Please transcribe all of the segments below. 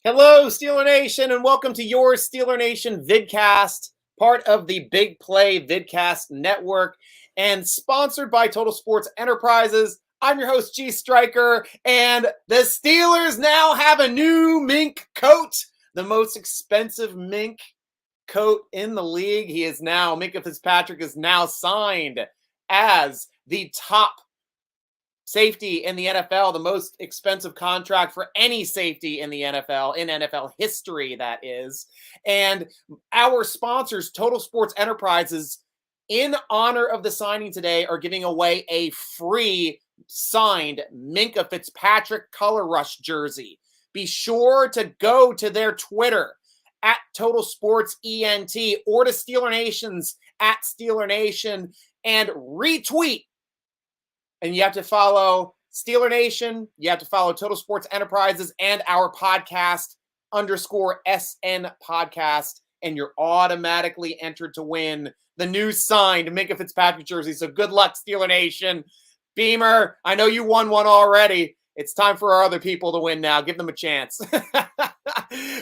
Hello, Steeler Nation, and welcome to your Steeler Nation Vidcast, part of the Big Play Vidcast network, and sponsored by Total Sports Enterprises. I'm your host, G.Stryker, and the Steelers now have a new Mink coat, the most expensive Mink coat in the league. Minkah Fitzpatrick is now signed as the top safety in the NFL, the most expensive contract for any safety in the NFL, in NFL history, that is. And our sponsors, Total Sports Enterprises, in honor of the signing today, are giving away a free signed Minkah Fitzpatrick Color Rush jersey. Be sure to go to their Twitter at Total Sports ENT or to Steeler Nation's at Steeler Nation and retweet. And you have to follow Steeler Nation. You have to follow Total Sports Enterprises and our podcast _SN podcast. And you're automatically entered to win the new signed Minkah Fitzpatrick jersey. So good luck, Steeler Nation. Beamer, I know you won one already. It's time for our other people to win now. Give them a chance.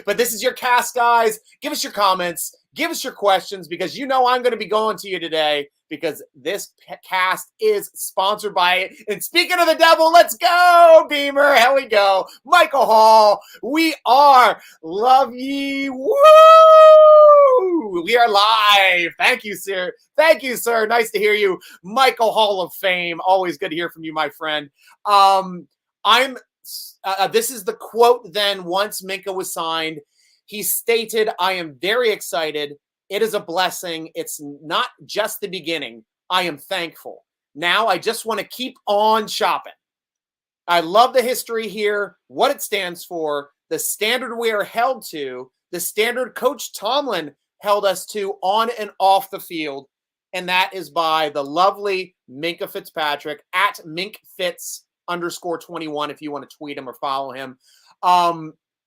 But this is your cast, guys. Give us your comments. Give us your questions, because you know I'm going to be going to you today, because this cast is sponsored by it. And speaking of the devil, let's go, Beamer. Here we go. Michael Hall. We are Love Ye. Woo! We are live. Thank you, sir. Thank you, sir. Nice to hear you. Michael Hall of Fame. Always good to hear from you, my friend. This is the quote then once Minkah was signed. He stated, "I am very excited. It is a blessing. It's not just the beginning. I am thankful. Now I just want to keep on shopping. I love the history here, what it stands for, the standard we are held to, the standard Coach Tomlin held us to on and off the field, and that is by the lovely Minkah Fitzpatrick at MinkFitz_21 if you want to tweet him or follow him.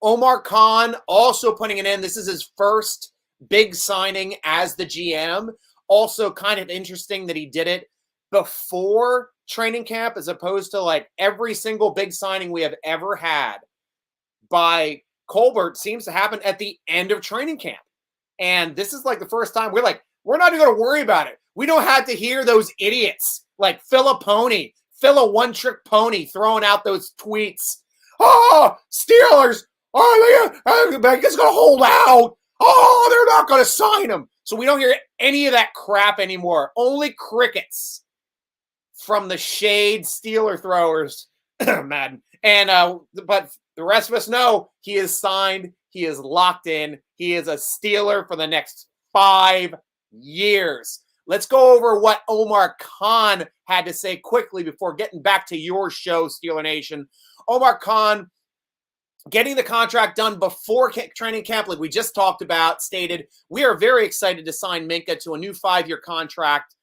Omar Khan also putting it in. This is his first big signing as the GM. Also kind of interesting that he did it before training camp, as opposed to like every single big signing we have ever had by Colbert seems to happen at the end of training camp. And this is like the first time we're not even going to worry about it. We don't have to hear those idiots like Phil a one-trick pony throwing out those tweets. Oh, Steelers. Oh, they're just going to hold out. Oh, they're not going to sign him. So we don't hear any of that crap anymore. Only crickets from the shade Steeler throwers. Madden. And but the rest of us know he is signed. He is locked in. He is a Steeler for the next 5 years. Let's go over what Omar Khan had to say quickly before getting back to your show, Steeler Nation. Omar Khan, getting the contract done before training camp, like we just talked about, stated, "We are very excited to sign Minkah to a new 5-year contract.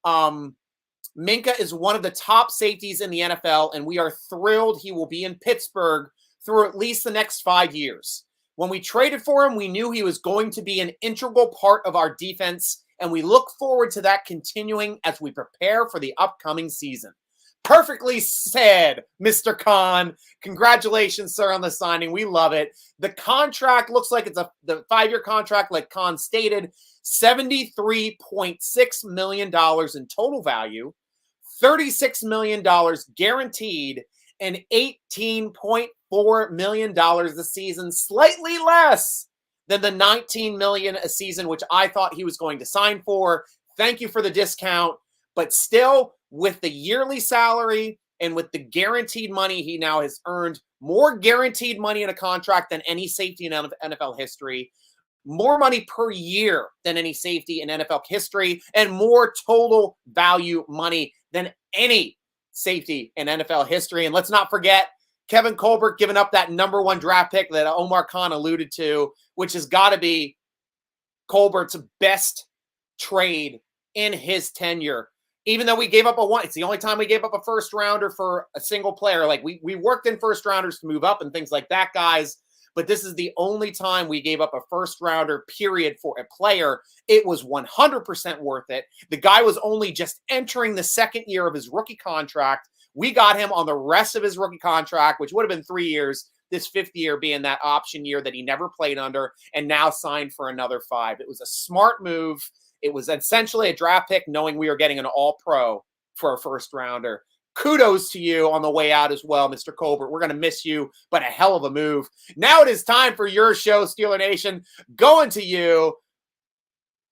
Minkah is one of the top safeties in the NFL, and we are thrilled he will be in Pittsburgh through at least the next 5 years. When we traded for him, we knew he was going to be an integral part of our defense, and we look forward to that continuing as we prepare for the upcoming season." Perfectly said, Mr. Khan. Congratulations, sir, on the signing. We love it. The contract looks like it's the 5-year contract, like Khan stated, $73.6 million in total value, $36 million guaranteed, and $18.4 million a season, slightly less than the $19 million a season, which I thought he was going to sign for. Thank you for the discount, but still, with the yearly salary and with the guaranteed money, he now has earned more guaranteed money in a contract than any safety in NFL history, more money per year than any safety in NFL history, and more total value money than any safety in NFL history. And let's not forget Kevin Colbert giving up that number 1 draft pick that Omar Khan alluded to, which has got to be Colbert's best trade in his tenure. Even though we gave up it's the only time we gave up a first rounder for a single player. Like we worked in first rounders to move up and things like that, guys. But this is the only time we gave up a first rounder, period, for a player. It was 100% worth it. The guy was only just entering the second year of his rookie contract. We got him on the rest of his rookie contract, which would have been 3 years. this 5th year being that option year that he never played under and now signed for another 5. It was a smart move. It was essentially a draft pick knowing we were getting an all-pro for a first rounder. Kudos to you on the way out as well, Mr. Colbert. We're going to miss you, but a hell of a move. Now it is time for your show, Steeler Nation. Going to you.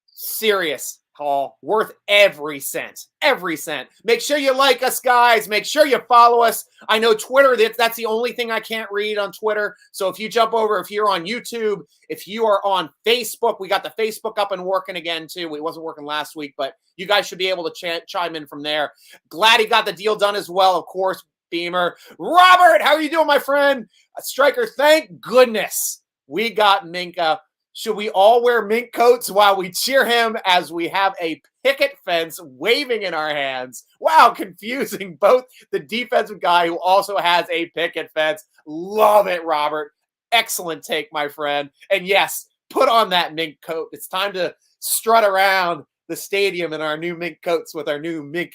Serious haul, worth every cent, every cent. Make sure you like us, guys. Make sure you follow us. I know Twitter, that's the only thing I can't read on Twitter. So if you jump over, if you're on YouTube, if you are on Facebook, we got the Facebook up and working again too. It wasn't working last week, but you guys should be able to chime in from there. Glad he got the deal done as well, of course, Beamer. Robert, how are you doing, my friend? Stryker, thank goodness we got Minkah. Should we all wear mink coats while we cheer him as we have a picket fence waving in our hands? Wow, confusing both the defensive guy who also has a picket fence. Love it, Robert. Excellent take, my friend. And yes, put on that mink coat. It's time to strut around the stadium in our new mink coats with our new mink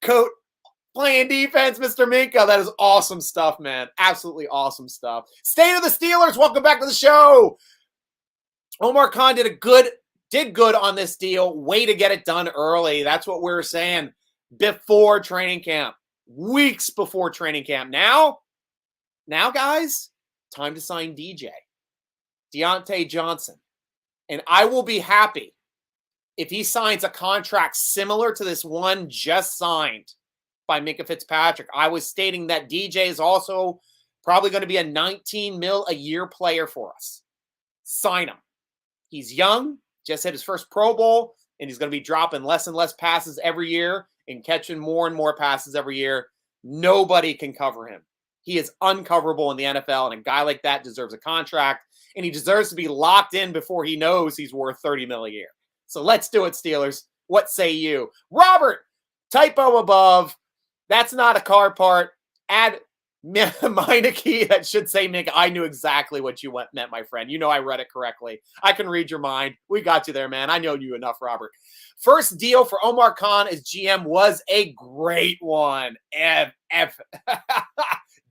coat. Playing defense, Mr. Minkah. That is awesome stuff, man. Absolutely awesome stuff. State of the Steelers. Welcome back to the show. Omar Khan did good on this deal. Way to get it done early. That's what we were saying before training camp. Weeks before training camp. Now, guys, time to sign Deontay Johnson. And I will be happy if he signs a contract similar to this one just signed by Minkah Fitzpatrick. I was stating that DJ is also probably going to be a $19 million a year player for us. Sign him. He's young, just hit his first Pro Bowl, and he's going to be dropping less and less passes every year and catching more and more passes every year. Nobody can cover him. He is uncoverable in the NFL, and a guy like that deserves a contract, and he deserves to be locked in before he knows he's worth $30 million a year. So let's do it, Steelers. What say you? Robert, typo above. That's not a car part. Add Meineke, that should say Mink. I knew exactly what you meant, my friend. You know I read it correctly. I can read your mind. We got you there, man. I know you enough, Robert. First deal for Omar Khan as GM was a great one.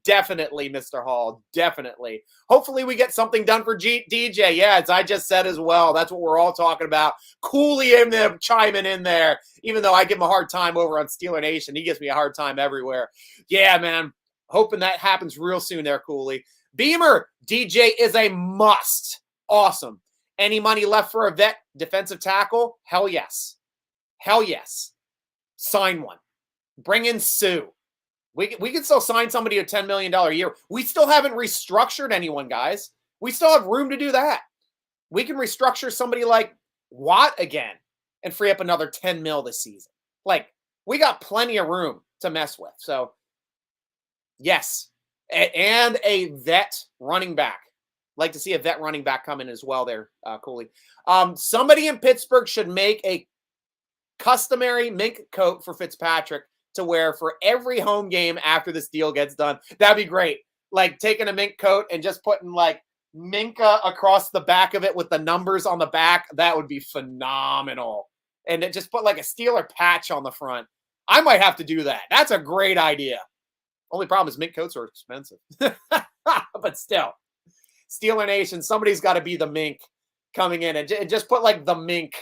Definitely, Mr. Hall. Definitely. Hopefully we get something done for DJ. Yeah, as I just said as well. That's what we're all talking about. Cooley in there, chiming in there. Even though I give him a hard time over on Steeler Nation, he gives me a hard time everywhere. Yeah, man. Hoping that happens real soon there, Cooley. Beamer, DJ is a must. Awesome. Any money left for a vet defensive tackle? Hell yes. Hell yes. Sign one. Bring in Sue. We can still sign somebody a $10 million a year. We still haven't restructured anyone, guys. We still have room to do that. We can restructure somebody like Watt again and free up another $10 million this season. Like, we got plenty of room to mess with. So, yes, and a vet running back. Like to see a vet running back come in as well there, Cooley. Somebody in Pittsburgh should make a customary mink coat for Fitzpatrick to wear for every home game after this deal gets done. That'd be great. Like taking a mink coat and just putting like Minkah across the back of it with the numbers on the back. That would be phenomenal. And it just put like a Steeler patch on the front. I might have to do that. That's a great idea. Only problem is mink coats are expensive. But still, Steeler Nation, somebody's got to be the mink coming in and just put like the mink.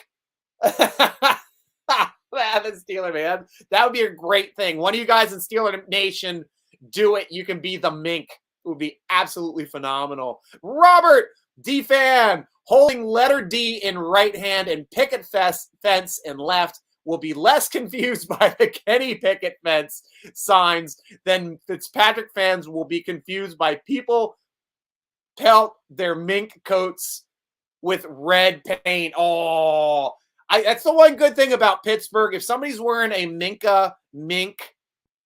The Steeler, man. That would be a great thing. One of you guys in Steeler Nation, do it. You can be the mink. It would be absolutely phenomenal. Robert D-Fan, holding letter D in right hand and picket fence in left, will be less confused by the Kenny Pickett fence signs than Fitzpatrick fans will be confused by people pelt their mink coats with red paint. Oh, that's the one good thing about Pittsburgh. If somebody's wearing a Minkah mink,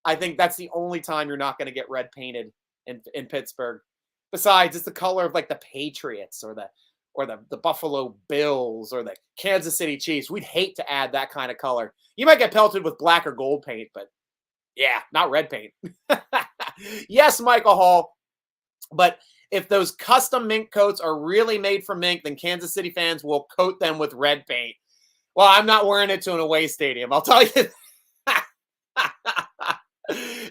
I think that's the only time you're not going to get red painted in Pittsburgh. Besides, it's the color of like the Patriots or the Buffalo Bills or the Kansas City Chiefs. We'd hate to add that kind of color. You might get pelted with black or gold paint, but yeah, not red paint. Yes, Michael Hall. But if those custom mink coats are really made from mink, then Kansas City fans will coat them with red paint. Well, I'm not wearing it to an away stadium. I'll tell you.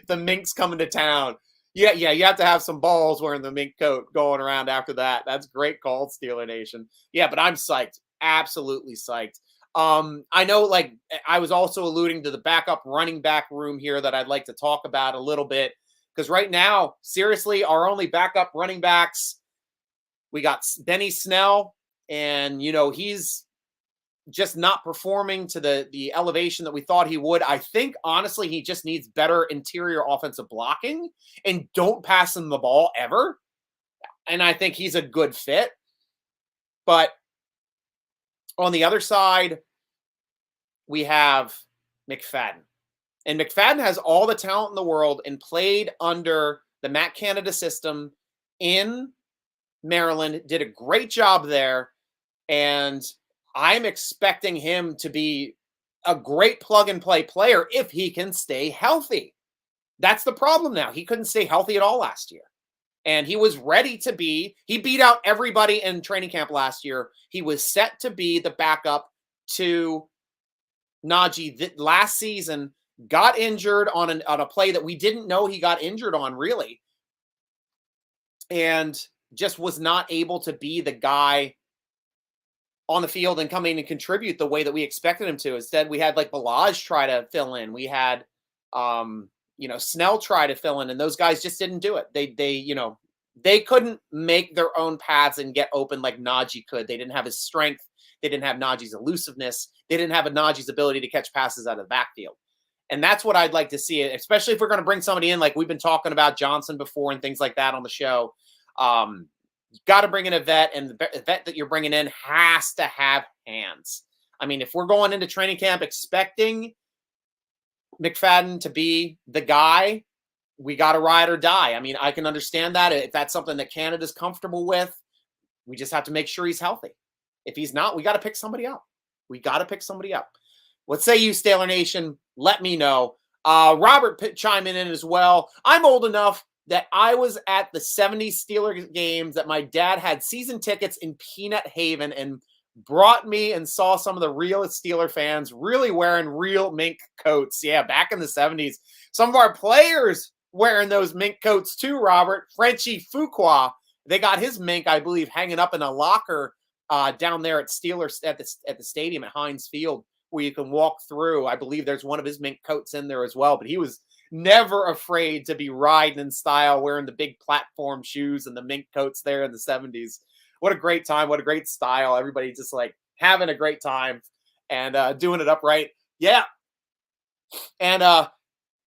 The mink's coming to town. Yeah, you have to have some balls wearing the mink coat going around after that. That's great call, Steeler Nation. Yeah, but I'm psyched. Absolutely psyched. I know, like, I was also alluding to the backup running back room here that I'd like to talk about a little bit. Because right now, seriously, our only backup running backs, we got Benny Snell, and he's just not performing to the elevation that we thought he would. I think honestly he just needs better interior offensive blocking, and don't pass him the ball ever. And I think he's a good fit. But on the other side, we have McFadden. And McFadden has all the talent in the world and played under the Matt Canada system in Maryland, did a great job there. And I'm expecting him to be a great plug and play player if he can stay healthy. That's the problem now. He couldn't stay healthy at all last year. And he was ready to be, he beat out everybody in training camp last year. He was set to be the backup to Najee last season, got injured on a play that we didn't know he got injured on, really. And just was not able to be the guy on the field and come in and contribute the way that we expected him to. Instead, we had like Balaj try to fill in. We had, Snell try to fill in, and those guys just didn't do it. They couldn't make their own paths and get open like Najee could. They didn't have his strength. They didn't have Najee's elusiveness. They didn't have Najee's ability to catch passes out of the backfield. And that's what I'd like to see, especially if we're going to bring somebody in, like we've been talking about Johnson before and things like that on the show. You got to bring in a vet, and the vet that you're bringing in has to have hands. I mean, if we're going into training camp expecting McFadden to be the guy, we got to ride or die. I mean, I can understand that. If that's something that Canada's comfortable with, we just have to make sure he's healthy. If he's not, we got to pick somebody up. What say you, Steeler Nation? Let me know. Robert chiming in as well. I'm old enough that I was at the 70s Steelers games that my dad had season tickets in Peanut Haven and brought me and saw some of the realest Steeler fans really wearing real mink coats. Yeah, back in the 70s. Some of our players wearing those mink coats too, Robert. Frenchie Fuqua, they got his mink, I believe, hanging up in a locker down there at Steelers at the stadium at Heinz Field, where you can walk through. I believe there's one of his mink coats in there as well, but he was never afraid to be riding in style, wearing the big platform shoes and the mink coats there in the 70s. What a great time. What a great style. Everybody just like having a great time and doing it upright. Yeah. And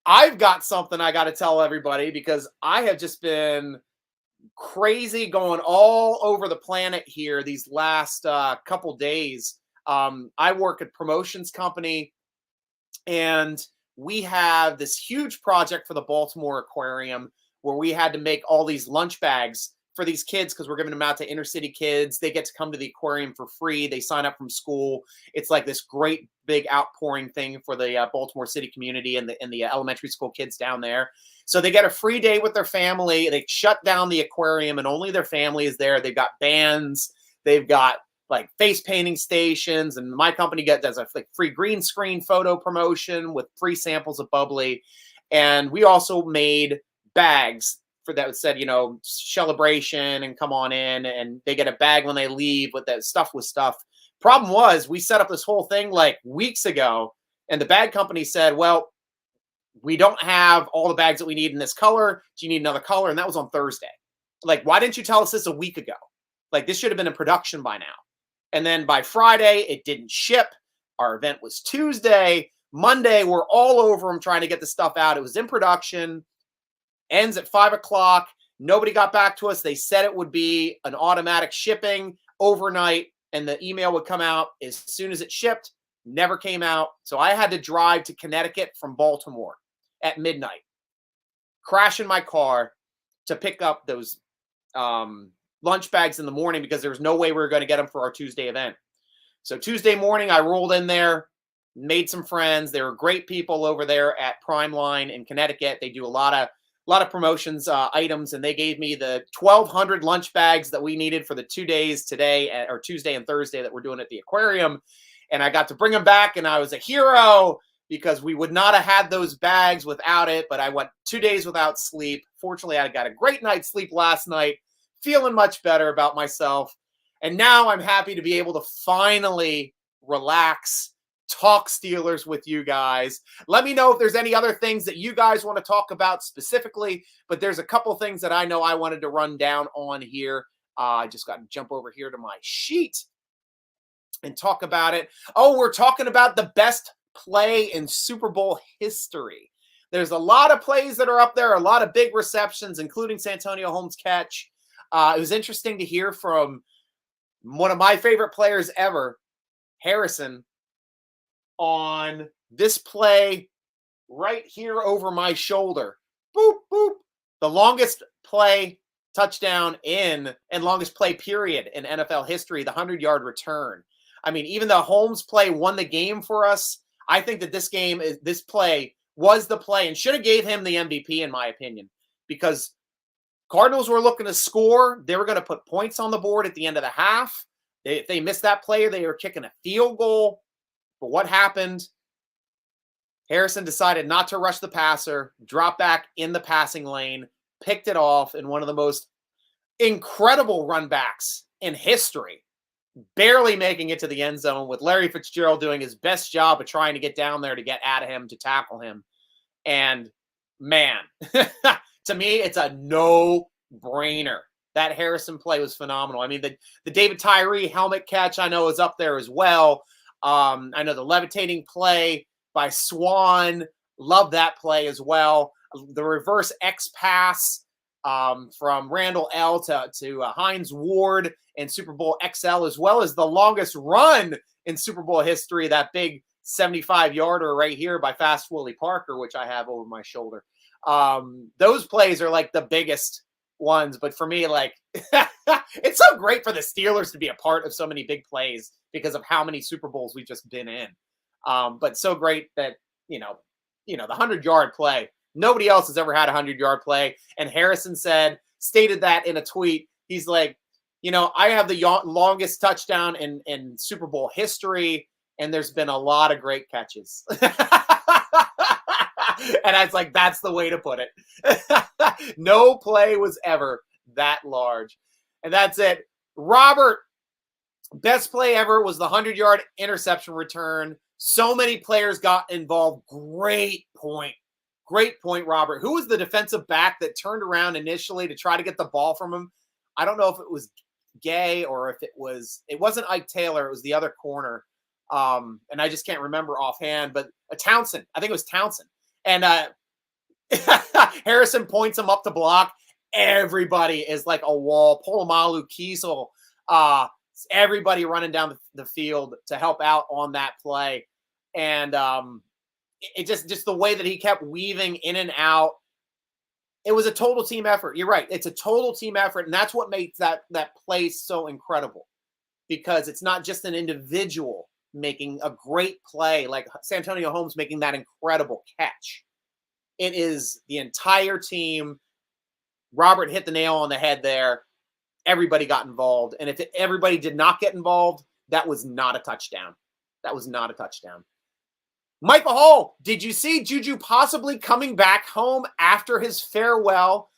I've got something I got to tell everybody, because I have just been crazy going all over the planet here these last couple days. I work at a promotions company, and we have this huge project for the Baltimore Aquarium where we had to make all these lunch bags for these kids, because we're giving them out to inner city kids. They get to come to the aquarium for free. They sign up from school. It's like this great big outpouring thing for the Baltimore City community and the elementary school kids down there. So they get a free day with their family. They shut down the aquarium and only their family is there. They've got bands. They've got like face painting stations, and my company does a free green screen photo promotion with free samples of bubbly. And we also made bags for that said, celebration and come on in, and they get a bag when they leave with that stuff with stuff. Problem was, we set up this whole thing like weeks ago, and the bag company said, well, we don't have all the bags that we need in this color. Do you need another color? And that was on Thursday. Like, why didn't you tell us this a week ago? Like, this should have been in production by now. And then by Friday, it didn't ship. Our event was Tuesday. Monday, we're all over them trying to get the stuff out. It was in production. Ends at 5 o'clock. Nobody got back to us. They said it would be an automatic shipping overnight, and the email would come out as soon as it shipped. Never came out. So I had to drive to Connecticut from Baltimore at midnight, crash in my car to pick up those lunch bags in the morning, because there was no way we were going to get them for our Tuesday event. So Tuesday morning, I rolled in there, made some friends. They were great people over there at Primeline in Connecticut. They do a lot of promotions items, and they gave me the 1,200 lunch bags that we needed for the 2 days today, or Tuesday and Thursday, that we're doing at the aquarium. And I got to bring them back, and I was a hero. because we would not have had those bags without it, but I went 2 days without sleep. Fortunately, I got a great night's sleep last night, feeling much better about myself. And now I'm happy to be able to finally relax, talk Steelers with you guys. Let me know if there's any other things that you guys want to talk about specifically, but there's a couple things that I know I wanted to run down on here. I just got to jump over here to my sheet and talk about it. Oh, we're talking about the best play in Super Bowl history. There's a lot of plays that are up there, a lot of big receptions, including Santonio Holmes' catch. It was interesting to hear from one of my favorite players ever, Harrison, on this play right here over my shoulder. Boop, boop. The longest play touchdown and longest play period in NFL history, the 100-yard return. I mean, even though Holmes' play won the game for us, I think that this play was the play and should have gave him the MVP, in my opinion, because Cardinals were looking to score. They were going to put points on the board at the end of the half. If they missed that play, they were kicking a field goal. But what happened? Harrison decided not to rush the passer, drop back in the passing lane, picked it off in one of the most incredible run backs in history, barely making it to the end zone, with Larry Fitzgerald doing his best job of trying to get down there to get at him, to tackle him. And man, to me, it's a no-brainer. That Harrison play was phenomenal. I mean, the David Tyree helmet catch I know is up there as well. I know the levitating play by Swan, love that play as well. The reverse X pass from Randall L to Hines Ward in Super Bowl XL, as well as the longest run in Super Bowl history, that big 75-yarder right here by Fast Willie Parker, which I have over my shoulder. Those plays are like the biggest ones, but for me, like, it's so great for the Steelers to be a part of so many big plays because of how many Super Bowls we've just been in. But so great that, the 100-yard play, nobody else has ever had a 100-yard play. And Harrison stated that in a tweet. He's like, I have the longest touchdown in Super Bowl history, and there's been a lot of great catches. And I was like, that's the way to put it. No play was ever that large. And that's it. Robert, best play ever was the 100-yard interception return. So many players got involved. Great point. Great point, Robert. Who was the defensive back that turned around initially to try to get the ball from him? I don't know if it was Gay or if it wasn't Ike Taylor. It was the other corner. And I just can't remember offhand, but Townsend. I think it was Townsend. And Harrison points him up to block. Everybody is like a wall. Polamalu, Kiesel, everybody running down the field to help out on that play. And it just the way that he kept weaving in and out. It was a total team effort. You're right. It's a total team effort. And that's what makes that play so incredible, because it's not just an individual making a great play like Santonio Holmes making that incredible catch. It is the entire team. Robert hit the nail on the head there. Everybody got involved. And if everybody did not get involved, that was not a touchdown. That was not a touchdown. Michael Hall, did you see Juju possibly coming back home after his farewell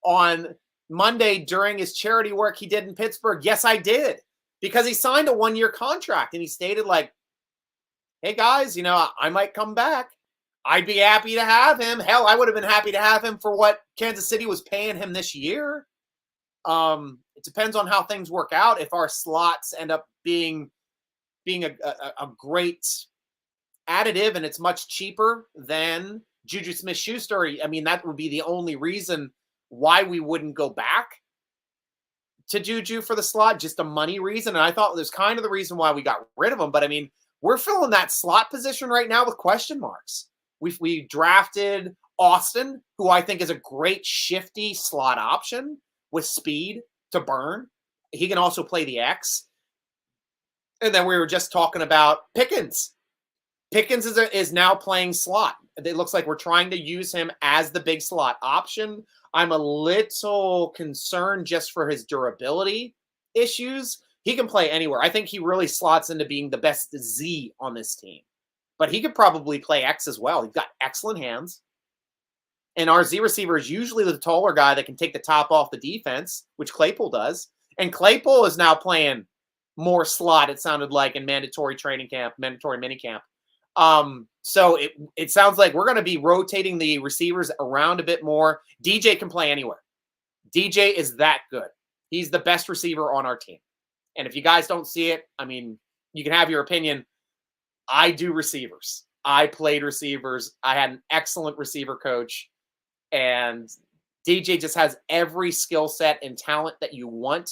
on Monday during his charity work he did in Pittsburgh? Yes, I did. Because he signed a 1-year contract and he stated like, hey guys, I might come back. I'd be happy to have him. Hell, I would have been happy to have him for what Kansas City was paying him this year. It depends on how things work out. If our slots end up being a great additive and it's much cheaper than Juju Smith-Schuster, I mean, that would be the only reason why we wouldn't go back to Juju for the slot, just a money reason. And I thought there's kind of the reason why we got rid of him. But I mean, we're filling that slot position right now with question marks. We drafted Austin, who I think is a great shifty slot option with speed to burn. He can also play the X. And then we were just talking about Pickens. Pickens is now playing slot. It looks like we're trying to use him as the big slot option. I'm a little concerned just for his durability issues. He can play anywhere. I think he really slots into being the best Z on this team. but he could probably play X as well. He's got excellent hands. And our Z receiver is usually the taller guy that can take the top off the defense, which Claypool does. And Claypool is now playing more slot, it sounded like, in mandatory training camp, mandatory minicamp. So it sounds like we're going to be rotating the receivers around a bit more. DJ can play anywhere. DJ is that good. He's the best receiver on our team. And if you guys don't see it, I mean, you can have your opinion. I do receivers. I played receivers. I had an excellent receiver coach. And DJ just has every skill set and talent that you want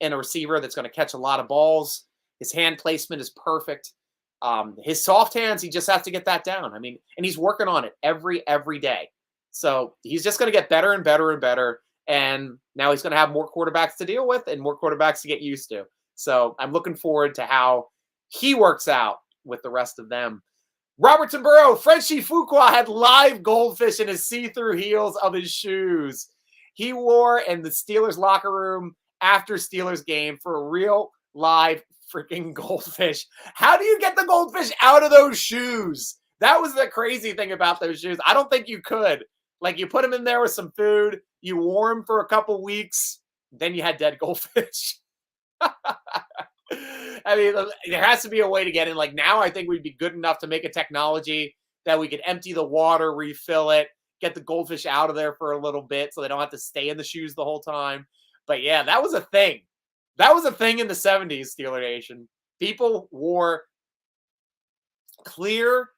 in a receiver that's going to catch a lot of balls. His hand placement is perfect. His soft hands, he just has to get that down. I mean, and he's working on it every day. So he's just going to get better and better and better. And now he's going to have more quarterbacks to deal with and more quarterbacks to get used to. So I'm looking forward to how he works out with the rest of them. Robertson Burrow, Frenchie Fuqua had live goldfish in his see-through heels of his shoes. He wore in the Steelers locker room after Steelers game for a real live freaking goldfish. How do you get the goldfish out of those shoes? That was the crazy thing about those shoes. I don't think you could. Like, you put them in there with some food, you wore them for a couple weeks, then you had dead goldfish. I mean, there has to be a way to get in. Like, now I think we'd be good enough to make a technology that we could empty the water, refill it, get the goldfish out of there for a little bit so they don't have to stay in the shoes the whole time. But yeah, that was a thing. That was a thing in the 70s, Steeler Nation. People wore clear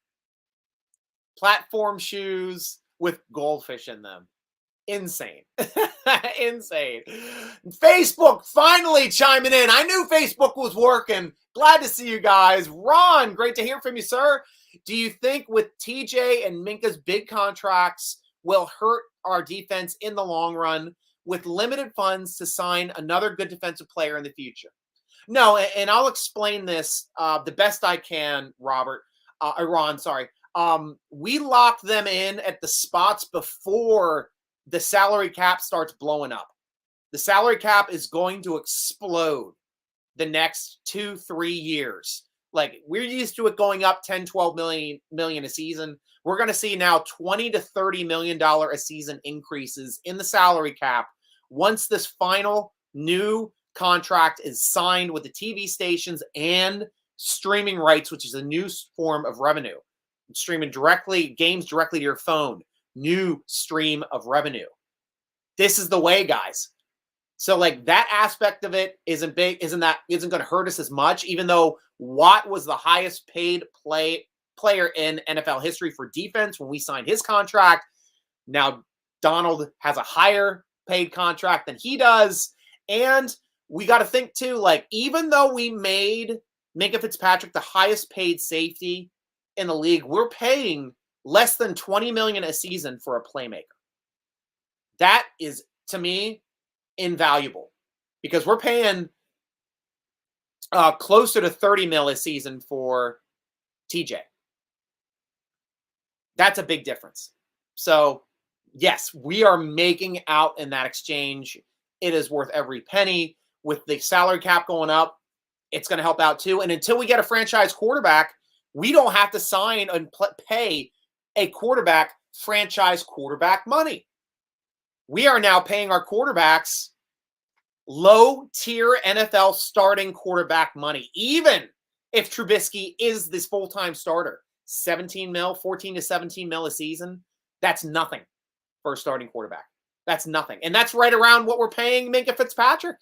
platform shoes with goldfish in them. Insane. Insane. Facebook finally chiming in. I knew Facebook was working. Glad to see you guys. Ron, great to hear from you, sir. Do you think with TJ and Minkah's big contracts will hurt our defense in the long run with limited funds to sign another good defensive player in the future? No, and I'll explain this the best I can, Ron, sorry. We locked them in at the spots before the salary cap starts blowing up. The salary cap is going to explode the next 2-3 years. Like, we're used to it going up 10, 12 million a season. We're going to see now $20 to $30 million a season increases in the salary cap once this final new contract is signed with the TV stations and streaming rights, which is a new form of revenue. Streaming games directly to your phone. New stream of revenue. This is the way, guys. So, like, that aspect of it isn't going to hurt us as much, even though Watt was the highest paid player in NFL history for defense when we signed his contract. Now Donald has a higher paid contract than he does. And we got to think too, like, even though we made Minkah Fitzpatrick the highest paid safety in the league, we're paying less than $20 million a season for a playmaker. That is, to me, invaluable because we're paying closer to $30 million a season for TJ. That's a big difference. So, yes, we are making out in that exchange. It is worth every penny. With the salary cap going up, it's going to help out too. And until we get a franchise quarterback, we don't have to sign and pay a quarterback franchise quarterback money. We are now paying our quarterbacks low-tier NFL starting quarterback money, even if Trubisky is this full-time starter. 14 to 17 mil a season, that's nothing for a starting quarterback. That's nothing. And that's right around what we're paying Minkah Fitzpatrick.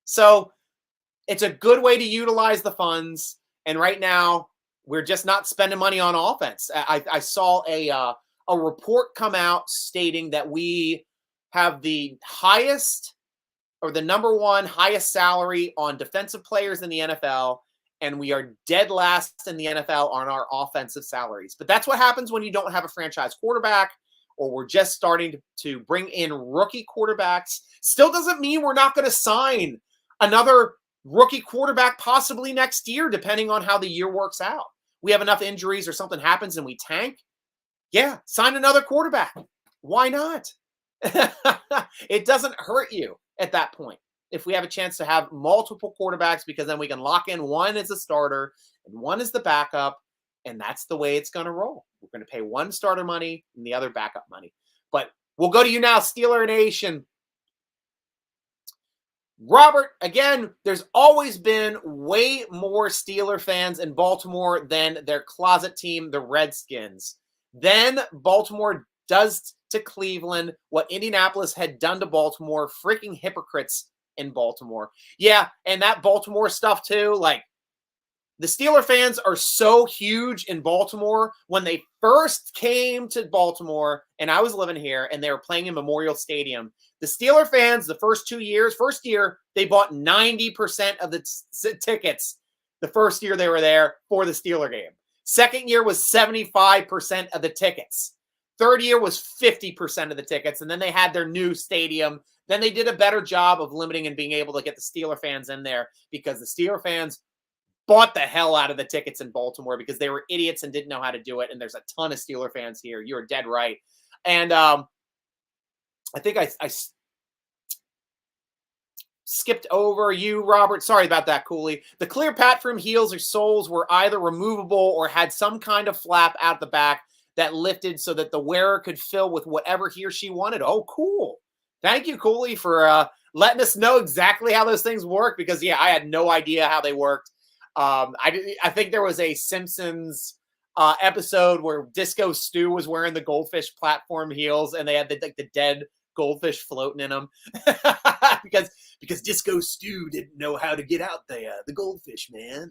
So it's a good way to utilize the funds. And right now, we're just not spending money on offense. I saw a report come out stating that we have the highest or the number one highest salary on defensive players in the NFL, and we are dead last in the NFL on our offensive salaries. But that's what happens when you don't have a franchise quarterback, or we're just starting to bring in rookie quarterbacks. Still doesn't mean we're not going to sign another rookie quarterback possibly next year, depending on how the year works out. We have enough injuries or something happens and we tank. Yeah, sign another quarterback. Why not? It doesn't hurt you at that point if we have a chance to have multiple quarterbacks, because then we can lock in one as a starter and one as the backup. And that's the way it's going to roll. We're going to pay one starter money and the other backup money. But we'll go to you now, Steeler Nation. Robert, again, there's always been way more Steeler fans in Baltimore than their closet team, the Redskins. Then Baltimore does to Cleveland what Indianapolis had done to Baltimore. Freaking hypocrites in Baltimore. Yeah, and that Baltimore stuff too, like, the Steeler fans are so huge in Baltimore. When they first came to Baltimore, and I was living here, and they were playing in Memorial Stadium, the Steeler fans, the first year, they bought 90% of the tickets the first year they were there for the Steeler game. Second year was 75% of the tickets. Third year was 50% of the tickets, and then they had their new stadium. Then they did a better job of limiting and being able to get the Steeler fans in there because the Steeler fans bought the hell out of the tickets in Baltimore because they were idiots and didn't know how to do it. And there's a ton of Steeler fans here. You're dead right. And I think I skipped over you, Robert. Sorry about that, Cooley. The clear platform heels or soles were either removable or had some kind of flap out the back that lifted so that the wearer could fill with whatever he or she wanted. Oh, cool. Thank you, Cooley, for letting us know exactly how those things work because, yeah, I had no idea how they worked. I think there was a Simpsons episode where Disco Stew was wearing the goldfish platform heels and they had the dead goldfish floating in them because Disco Stew didn't know how to get out the goldfish, man.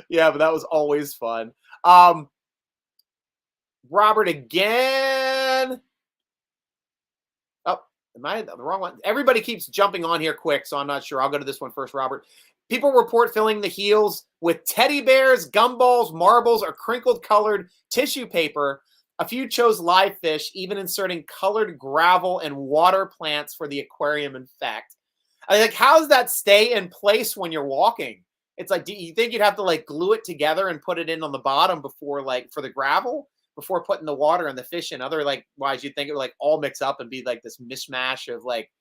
Yeah, but that was always fun. Robert again. Oh, am I the wrong one? Everybody keeps jumping on here quick, so I'm not sure. I'll go to this one first, Robert. People report filling the heels with teddy bears, gumballs, marbles, or crinkled colored tissue paper. A few chose live fish, even inserting colored gravel and water plants for the aquarium effect. I mean, like, how does that stay in place when you're walking? It's like, do you think you'd have to like glue it together and put it in on the bottom before, like, for the gravel, before putting the water and the fish in? Otherwise, you'd think it would like all mix up and be like this mishmash of like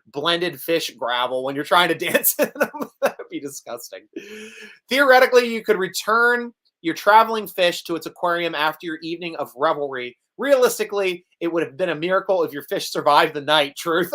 blended fish gravel when you're trying to dance in them. That would be disgusting. Theoretically, you could return your traveling fish to its aquarium after your evening of revelry. Realistically, it would have been a miracle if your fish survived the night. Truth.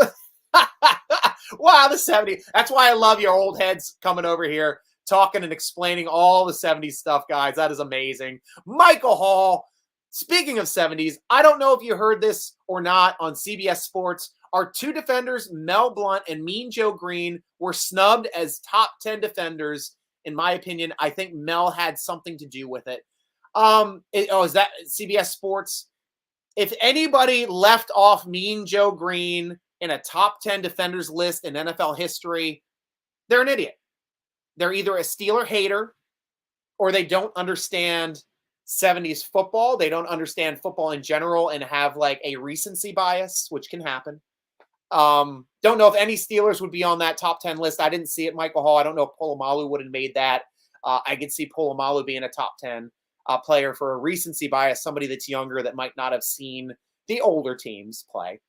Wow, the 70s. That's why I love your old heads coming over here, talking and explaining all the 70s stuff, guys. That is amazing. Michael Hall, speaking of 70s, I don't know if you heard this or not on CBS Sports. Our two defenders, Mel Blount and Mean Joe Green, were snubbed as top 10 defenders. In my opinion, I think Mel had something to do with it. Is that CBS Sports? If anybody left off Mean Joe Green in a top 10 defenders list in NFL history, they're an idiot. They're either a Steeler hater or they don't understand 70s football. They don't understand football in general and have like a recency bias, which can happen. Don't know if any Steelers would be on that top 10 list. I didn't see it, Michael Hall. I don't know if Polamalu would have made that. I could see Polamalu being a top 10 player for a recency bias, somebody that's younger that might not have seen the older teams play.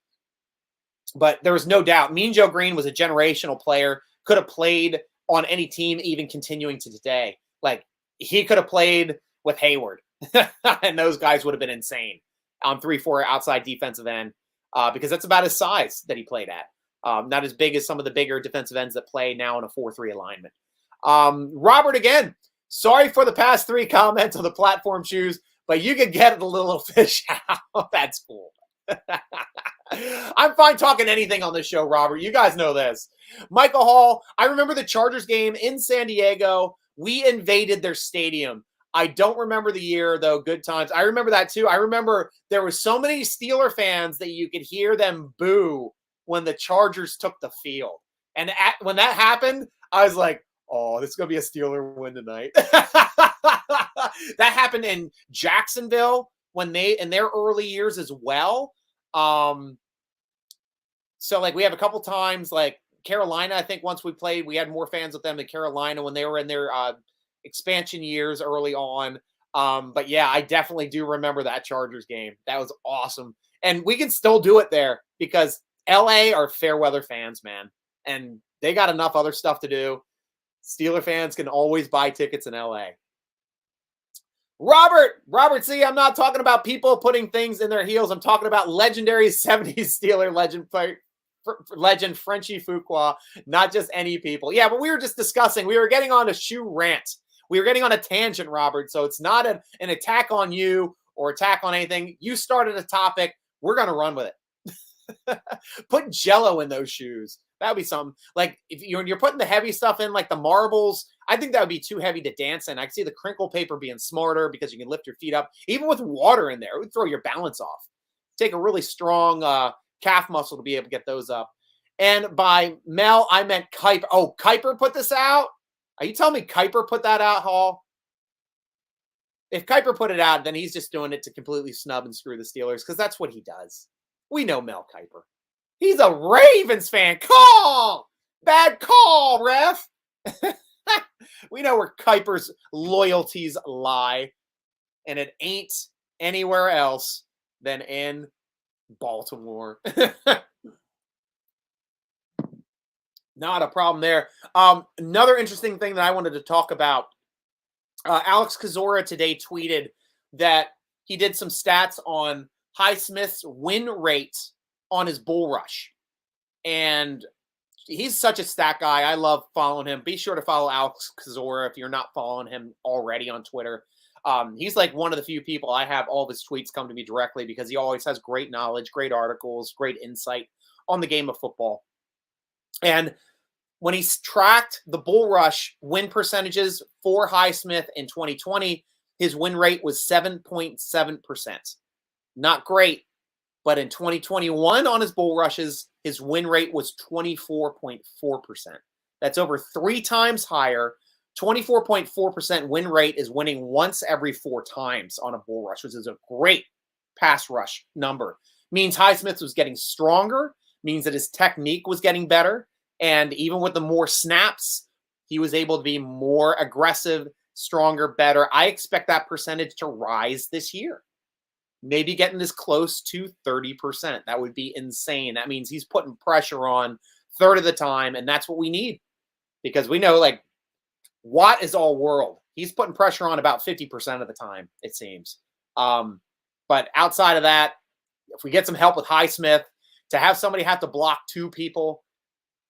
But there was no doubt Mean Joe Green was a generational player, could have played on any team, even continuing to today. Like, he could have played with Hayward, and those guys would have been insane on 3-4 outside defensive end. Because that's about his size that he played at. Not as big as some of the bigger defensive ends that play now in a 4-3 alignment. Robert, again, sorry for the past 3 comments on the platform shoes, but you can get the little fish out. That's cool. I'm fine talking anything on this show, Robert. You guys know this. Michael Hall, I remember the Chargers game in San Diego. We invaded their stadium. I don't remember the year, though. Good times. I remember that, too. I remember there were so many Steeler fans that you could hear them boo when the Chargers took the field. And when that happened, I was like, oh, this is going to be a Steeler win tonight. That happened in Jacksonville in their early years as well. So, like, we have a couple times, like, Carolina, I think once we played, we had more fans with them than Carolina when they were in their expansion years early on. But yeah, I definitely do remember that Chargers game. That was awesome. And we can still do it there because LA are fair weather fans, man. And they got enough other stuff to do. Steeler fans can always buy tickets in LA. Robert, see, I'm not talking about people putting things in their heels. I'm talking about legendary 70s Steeler legend Frenchie Fuqua, not just any people. Yeah, but we were just discussing, we were getting on a shoe rant. We were getting on a tangent, Robert, so it's not an attack on you or attack on anything. You started a topic. We're going to run with it. Put Jell-O in those shoes. That would be something. Like, if you're putting the heavy stuff in, like the marbles, I think that would be too heavy to dance in. I can see the crinkle paper being smarter because you can lift your feet up. Even with water in there, it would throw your balance off. Take a really strong calf muscle to be able to get those up. And by Mel, I meant Kuiper. Oh, Kuiper put this out? Are you telling me Kuiper put that out, Hall? If Kuiper put it out, then he's just doing it to completely snub and screw the Steelers because that's what he does. We know Mel Kiper. He's a Ravens fan. Call! Bad call, ref. We know where Kuiper's loyalties lie, and it ain't anywhere else than in Baltimore. Not a problem there. Another interesting thing that I wanted to talk about, Alex Kozora today tweeted that he did some stats on Highsmith's win rate on his bull rush. And he's such a stat guy. I love following him. Be sure to follow Alex Kozora if you're not following him already on Twitter. He's like one of the few people I have all of his tweets come to me directly because he always has great knowledge, great articles, great insight on the game of football. And when he's tracked the bull rush win percentages for Highsmith in 2020, his win rate was 7.7%. Not great, but in 2021 on his bull rushes, his win rate was 24.4%. That's over 3 times higher. 24.4% win rate is winning once every 4 times on a bull rush, which is a great pass rush number. Means Highsmith was getting stronger, means that his technique was getting better. And even with the more snaps, he was able to be more aggressive, stronger, better. I expect that percentage to rise this year. Maybe getting this close to 30%. That would be insane. That means he's putting pressure on third of the time, and that's what we need. Because we know, like, Watt is all world. He's putting pressure on about 50% of the time, it seems. But outside of that, if we get some help with Highsmith, to have somebody have to block 2 people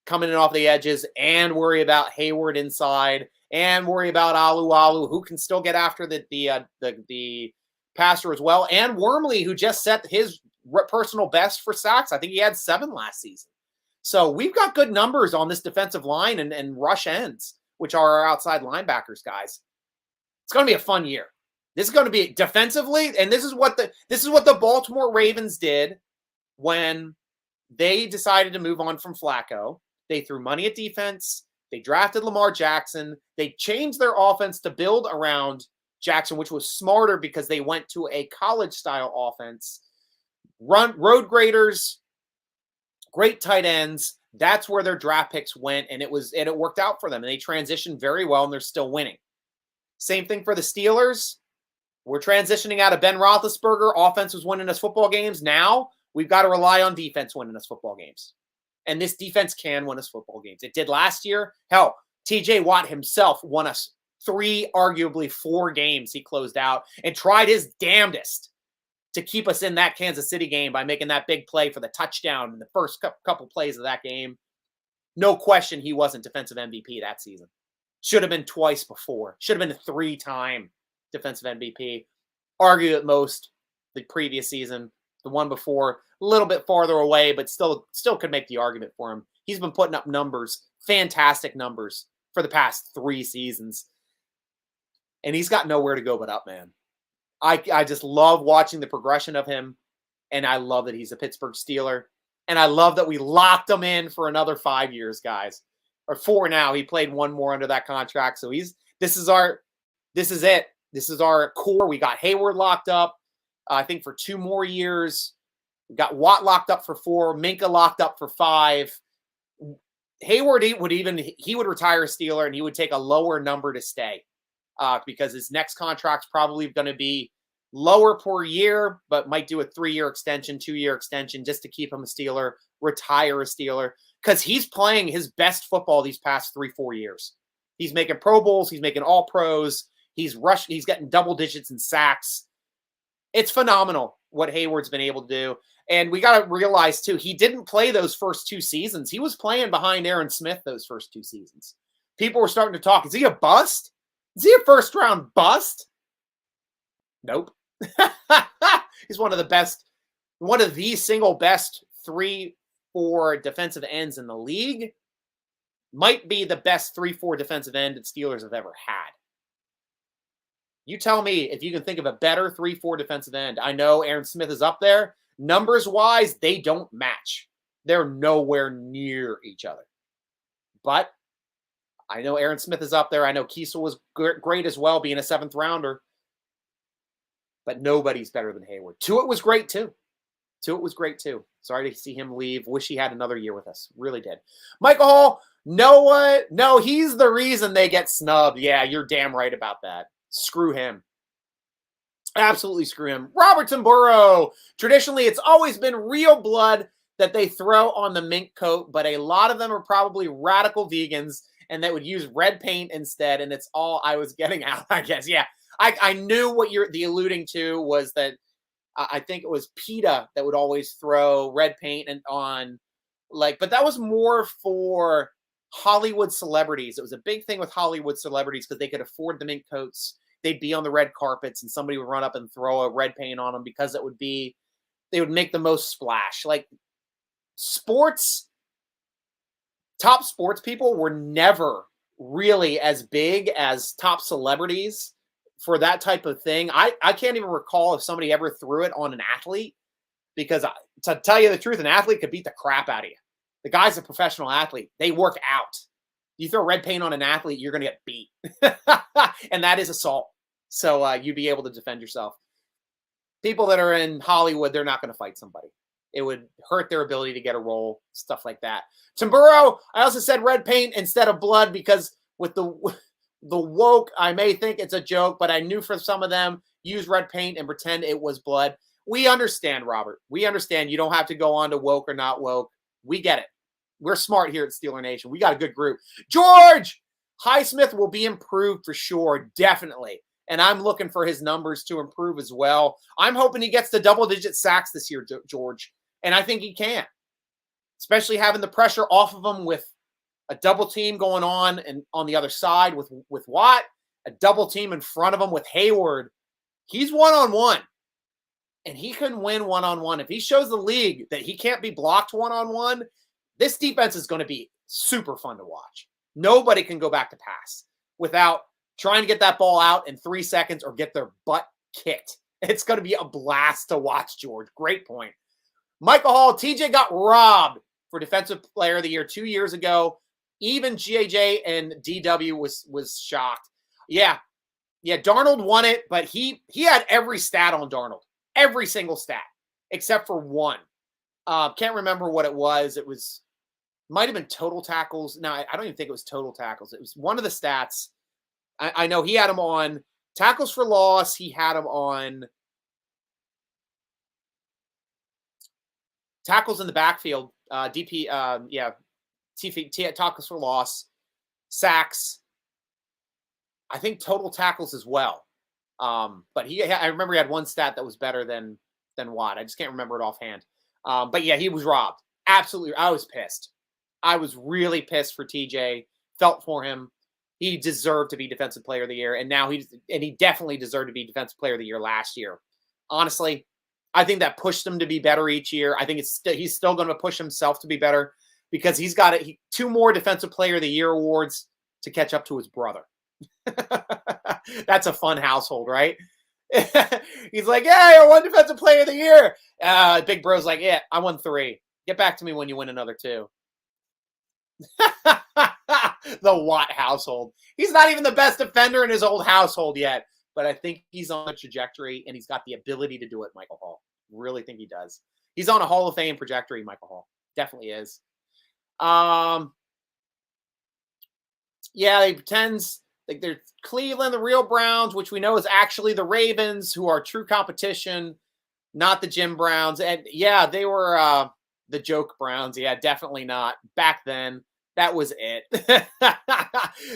coming in off the edges and worry about Hayward inside and worry about Alu, who can still get after the passer as well, and Wormley, who just set his personal best for sacks. I think he had 7 last season. So we've got good numbers on this defensive line and rush ends, which are our outside linebackers, guys. It's going to be a fun year. This is going to be defensively, and this is what the Baltimore Ravens did when they decided to move on from Flacco. They threw money at defense. They drafted Lamar Jackson. They changed their offense to build around Jackson, which was smarter because they went to a college-style offense. Road graders, great tight ends. That's where their draft picks went, and it worked out for them. And they transitioned very well, and they're still winning. Same thing for the Steelers. We're transitioning out of Ben Roethlisberger. Offense was winning us football games. Now we've got to rely on defense winning us football games. And this defense can win us football games. It did last year. Hell, T.J. Watt himself won us 3, arguably 4 games he closed out and tried his damnedest to keep us in that Kansas City game by making that big play for the touchdown in the first couple plays of that game. No question he wasn't defensive MVP that season. Should have been twice before. Should have been a 3-time defensive MVP. Argue at most the previous season. The one before, a little bit farther away, but still could make the argument for him. He's been putting up numbers, fantastic numbers, for the past 3 seasons. And he's got nowhere to go but up, man. I just love watching the progression of him, and I love that he's a Pittsburgh Steeler. And I love that we locked him in for another 5 years, guys. Or 4 now. He played 1 more under that contract. So this is it. This is our core. We got Hayward locked up, I think, for 2 more years. We got Watt locked up for 4. Minkah locked up for 5. Hayward would retire a Steeler, and he would take a lower number to stay because his next contract's probably going to be lower per year, but might do a 3-year extension, 2-year extension just to keep him a Steeler, retire a Steeler, because he's playing his best football these past 3-4 years. He's making Pro Bowls. He's making All Pros. He's getting double digits in sacks. It's phenomenal what Hayward's been able to do. And we got to realize, too, he didn't play those first 2 seasons. He was playing behind Aaron Smith those first 2 seasons. People were starting to talk. Is he a bust? Is he a first-round bust? Nope. He's one of the single best 3-4 defensive ends in the league. Might be the best 3-4 defensive end that Steelers have ever had. You tell me if you can think of a better 3-4 defensive end. I know Aaron Smith is up there. Numbers-wise, they don't match. They're nowhere near each other. But I know Aaron Smith is up there. I know Kiesel was great as well, being a 7th rounder. But nobody's better than Hayward. Tuitt was great, too. Sorry to see him leave. Wish he had another year with us. Really did. Michael Hall, no, he's the reason they get snubbed. Yeah, you're damn right about that. Screw him. Absolutely screw him. Robertson Burrow. Traditionally, it's always been real blood that they throw on the mink coat, but a lot of them are probably radical vegans, and they would use red paint instead, and it's all I was getting out, I guess. Yeah, I knew what the alluding to was that I think it was PETA that would always throw red paint on, but that was more for Hollywood celebrities. It was a big thing with Hollywood celebrities because they could afford the mink coats. They'd be on the red carpets and somebody would run up and throw a red paint on them because they would make the most splash. Like top sports people were never really as big as top celebrities for that type of thing. I can't even recall if somebody ever threw it on an athlete because to tell you the truth, an athlete could beat the crap out of you. The guy's a professional athlete. They work out. You throw red paint on an athlete, you're going to get beat. And that is assault. So you'd be able to defend yourself. People that are in Hollywood, they're not going to fight somebody. It would hurt their ability to get a role, stuff like that. Burrow, I also said red paint instead of blood because with the woke, I may think it's a joke, but I knew for some of them, use red paint and pretend it was blood. We understand, Robert. We understand you don't have to go on to woke or not woke. We get it. We're smart here at Steeler Nation. We got a good group. George Highsmith will be improved for sure, definitely. And I'm looking for his numbers to improve as well. I'm hoping he gets to double-digit sacks this year, George. And I think he can, especially having the pressure off of him with a double team going on and on the other side with Watt, a double team in front of him with Hayward. He's one-on-one. And he can win one-on-one. If he shows the league that he can't be blocked one-on-one, this defense is going to be super fun to watch. Nobody can go back to pass without trying to get that ball out in 3 seconds or get their butt kicked. It's going to be a blast to watch, George. Great point. Michael Hall, TJ got robbed for Defensive Player of the Year 2 years ago. Even JJ and DW was shocked. Yeah, Darnold won it, but he had every stat on Darnold. Every single stat, except for one. Can't remember what it was. Might have been total tackles. No, I don't even think it was total tackles. It was one of the stats. I know he had him on tackles for loss. He had him on tackles in the backfield. Tackles for loss, sacks. I think total tackles as well. But I remember he had one stat that was better than Watt. I just can't remember it offhand. But yeah, he was robbed. Absolutely. I was pissed. I was really pissed for TJ. Felt for him. He deserved to be Defensive Player of the Year. And now he definitely deserved to be Defensive Player of the Year last year. Honestly, I think that pushed him to be better each year. I think he's still going to push himself to be better because he's got 2 more Defensive Player of the Year awards to catch up to his brother. That's a fun household, right? He's like, yeah, I won Defensive Player of the Year. Big bro's like, yeah, I won 3. Get back to me when you win another 2. The Watt household. He's not even the best defender in his old household yet, but I think he's on a trajectory and he's got the ability to do it, Michael Hall. Really think he does. He's on a Hall of Fame trajectory, Michael Hall. Definitely is. Yeah, he pretends like they're Cleveland, the real Browns, which we know is actually the Ravens, who are true competition, not the Jim Browns. And yeah, they were the joke Browns. Yeah, definitely not back then. That was it.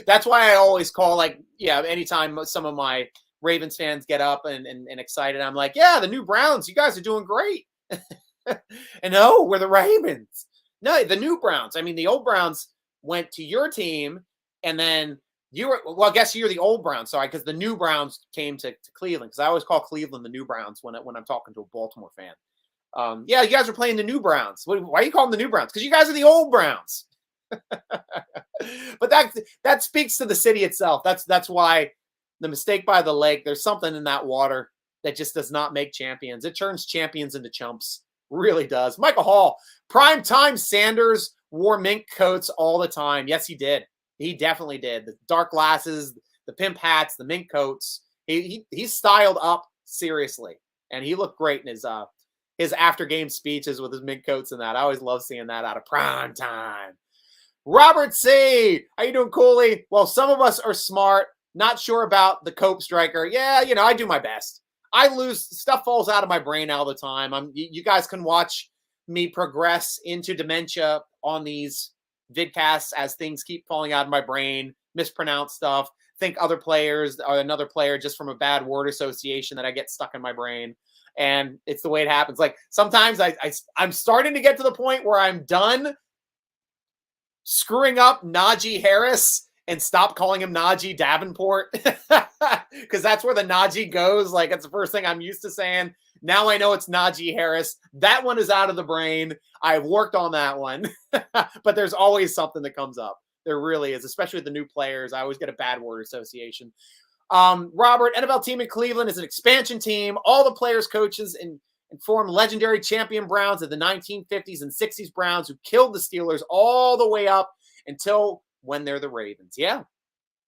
That's why I always call, like, yeah, anytime some of my Ravens fans get up and excited, I'm like, yeah, the new Browns, you guys are doing great. And no, we're the Ravens. No, the new Browns. I mean, the old Browns went to your team, and then you were, well, I guess you're the old Browns, sorry, because the new Browns came to Cleveland, because I always call Cleveland the new Browns when I'm talking to a Baltimore fan. Yeah, you guys are playing the new Browns. Why are you calling them the new Browns? Because you guys are the old Browns. But that speaks to the city itself. That's why the mistake by the lake. There's something in that water that just does not make champions. It turns champions into chumps. Really does. Michael Hall, prime time Sanders wore mink coats all the time. Yes, he did. He definitely did. The dark glasses, the pimp hats, the mink coats. He's styled up seriously, and he looked great in his after game speeches with his mink coats and that. I always love seeing that out of prime time. Robert C. How you doing, Cooley? Well, some of us are smart, not sure about the cope striker. Yeah, I do my best. I lose, stuff falls out of my brain all the time. You guys can watch me progress into dementia on these vidcasts as things keep falling out of my brain, mispronounce stuff, think other players or another player just from a bad word association that I get stuck in my brain. And it's the way it happens. Like sometimes I'm starting to get to the point where I'm done screwing up Najee Harris and stop calling him Najee Davenport, because that's where the Najee goes. Like, it's the first thing I'm used to saying. Now I know it's Najee Harris. That one is out of the brain. I've worked on that one. But there's always something that comes up. There really is, especially with the new players. I always get a bad word association. Robert, NFL team in Cleveland is an expansion team. All the players, coaches, and formed legendary champion Browns of the 1950s and 60s Browns who killed the Steelers all the way up until when they're the Ravens. Yeah.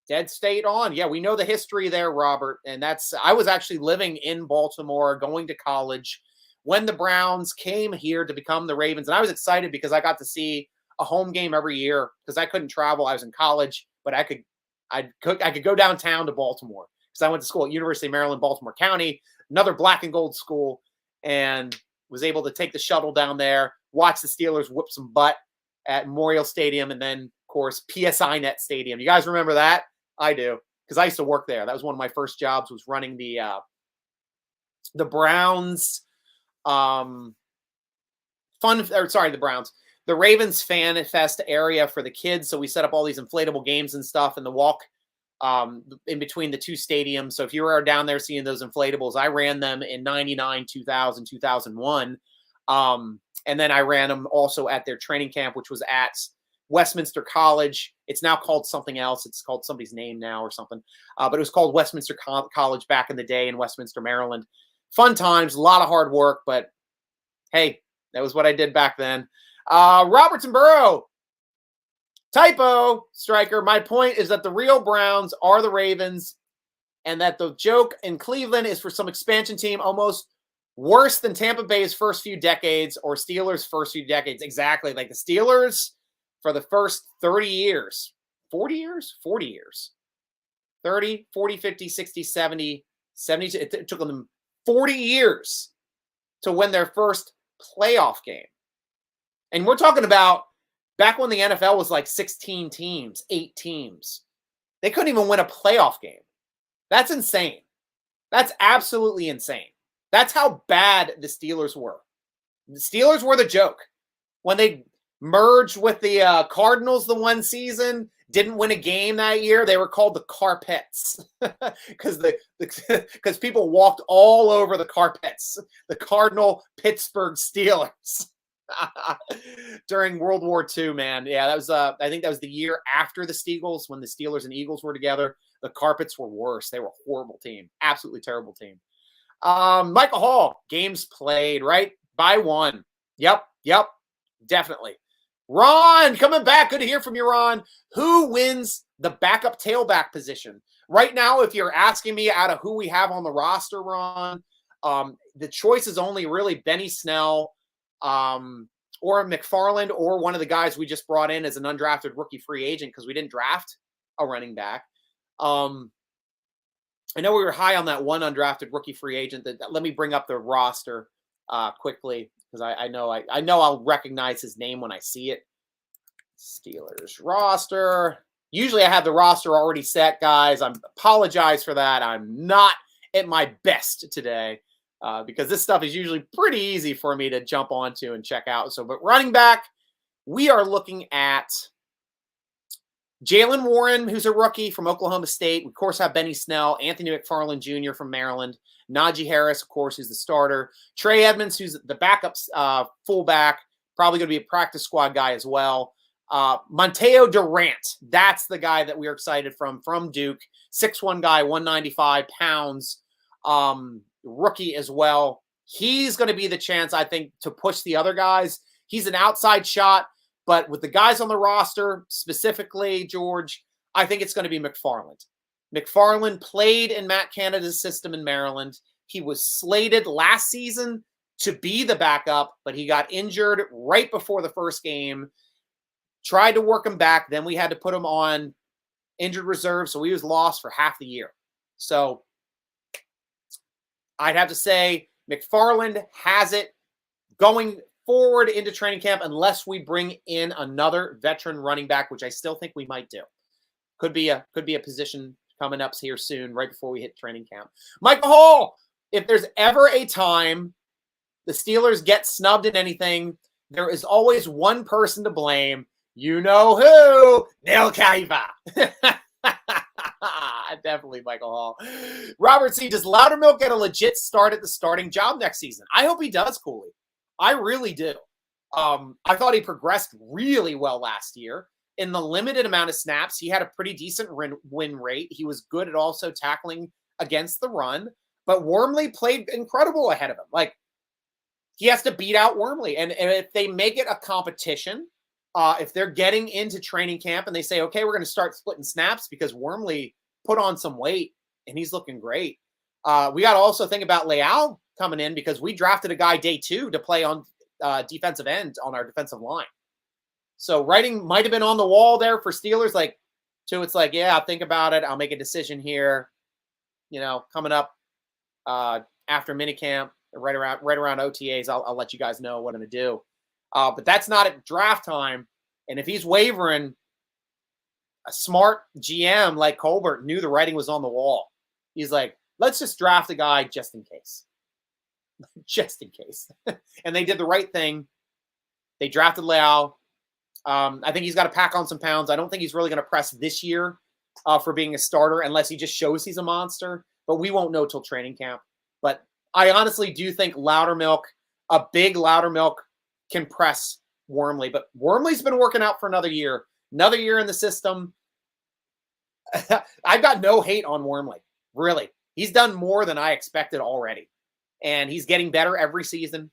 Dead state on. Yeah, we know the history there, Robert. And I was actually living in Baltimore, going to college when the Browns came here to become the Ravens. And I was excited because I got to see a home game every year because I couldn't travel. I was in college, but I could go downtown to Baltimore because I went to school at University of Maryland, Baltimore County, another black and gold school, and was able to take the shuttle down there, watch the Steelers whoop some butt at Memorial Stadium, and then, of course, PSI Net Stadium. You guys remember that? I do, because I used to work there. That was one of my first jobs, was running the Browns the Ravens Fan Fest area for the kids. So we set up all these inflatable games and stuff, and the walk in between the two stadiums. So if you were down there seeing those inflatables, I ran them in 99, 2000, 2001. And then I ran them also at their training camp, which was at Westminster College. It's now called something else. It's called somebody's name now or something. But it was called Westminster College back in the day in Westminster, Maryland. Fun times, a lot of hard work, but hey, that was what I did back then. Robertson Burrow. Typo, Striker. My point is that the real Browns are the Ravens, and that the joke in Cleveland is for some expansion team almost worse than Tampa Bay's first few decades or Steelers' first few decades. Exactly. Like the Steelers for the first 30 years, 40 years, 40 years, 30, 40, 50, 60, 70, 70. It took them 40 years to win their first playoff game. And we're talking about back when the NFL was like 16 teams, 8 teams. They couldn't even win a playoff game. That's insane. That's absolutely insane. That's how bad the Steelers were. The Steelers were the joke. When they merged with the Cardinals the one season, didn't win a game that year, they were called the Carpets because people walked all over the carpets. The Cardinal Pittsburgh Steelers. During World War II, man. Yeah, that was I think that was the year after the Steagles, when the Steelers and Eagles were together. The Carpets were worse. They were a horrible team. Absolutely terrible team. Michael Hall, games played, right? By one. Yep, definitely. Ron, coming back. Good to hear from you, Ron. Who wins the backup tailback position? Right now, if you're asking me out of who we have on the roster, Ron, the choice is only really Benny Snell, or McFarland, or one of the guys we just brought in as an undrafted rookie free agent because we didn't draft a running back. I know we were high on that one undrafted rookie free agent. Let me bring up the roster quickly because I know I'll recognize his name when I see it. Steelers roster. Usually I have the roster already set, guys. I apologize for that. I'm not at my best today because this stuff is usually pretty easy for me to jump onto and check out. So, but running back, we are looking at Jalen Warren, who's a rookie from Oklahoma State. We, of course, have Benny Snell, Anthony McFarland Jr. from Maryland, Najee Harris, of course, who's the starter, Trey Edmonds, who's the backup fullback, probably going to be a practice squad guy as well. Monteo Durant, that's the guy that we are excited from Duke, 6'1" guy, 195 pounds, rookie as well. He's going to be the chance, I think, to push the other guys. He's an outside shot. But with the guys on the roster, specifically, George, I think it's going to be McFarland. McFarland played in Matt Canada's system in Maryland. He was slated last season to be the backup, but he got injured right before the first game. Tried to work him back. Then we had to put him on injured reserve, so he was lost for half the year. So I'd have to say McFarland has it going forward into training camp unless we bring in another veteran running back, which I still think we might do. Could be a position coming up here soon, right before we hit training camp. Michael Hall, if there's ever a time the Steelers get snubbed in anything, there is always one person to blame. You know who? Neil Kaiva. Definitely Michael Hall. Robert C., does Loudermilk get a legit start at the starting job next season? I hope he does, Cooley. I really do. I thought he progressed really well last year. In the limited amount of snaps, he had a pretty decent win rate. He was good at also tackling against the run. But Wormley played incredible ahead of him. Like, he has to beat out Wormley. And if they make it a competition, if they're getting into training camp and they say, okay, we're going to start splitting snaps because Wormley put on some weight and he's looking great. We got to also think about Leal coming in because we drafted a guy day 2 to play on defensive end on our defensive line. So writing might have been on the wall there for Steelers. Like, too, it's like, yeah, think about it. I'll make a decision here, coming up after minicamp, right around OTAs. I'll let you guys know what I'm going to do. But that's not at draft time. And if he's wavering, a smart GM like Colbert knew the writing was on the wall. He's like, let's just draft a guy just in case. Just in case. And they did the right thing. They drafted Leal. I think he's got to pack on some pounds. I don't think he's really going to press this year for being a starter unless he just shows he's a monster. But we won't know till training camp. But I honestly do think a big Loudermilk can press Wormley. But Wormley's been working out for another year in the system. I've got no hate on Wormley. Really. He's done more than I expected already. And he's getting better every season.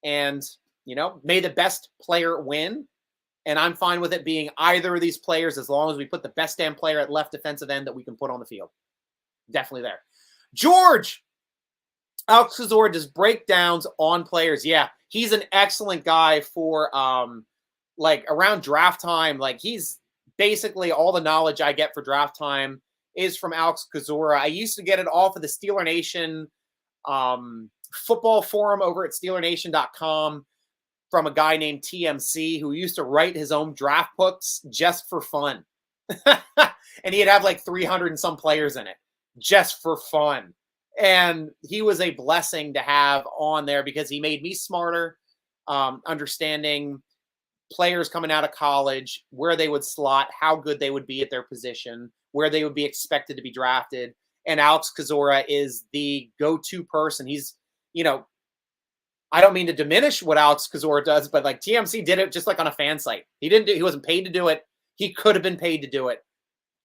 And, may the best player win. And I'm fine with it being either of these players as long as we put the best damn player at left defensive end that we can put on the field. Definitely there. George! Alex Kozora does breakdowns on players. Yeah, he's an excellent guy for, around draft time. Like, he's basically all the knowledge I get for draft time is from Alex Kozora. I used to get it off of the Steeler Nation football forum over at SteelerNation.com from a guy named TMC who used to write his own draft books just for fun. And he'd have like 300 and some players in it just for fun. And he was a blessing to have on there because he made me smarter, understanding players coming out of college, where they would slot, how good they would be at their position, where they would be expected to be drafted. And Alex Kozora is the go-to person. He's, I don't mean to diminish what Alex Kozora does, but like TMC did it just like on a fan site. He wasn't paid to do it. He could have been paid to do it.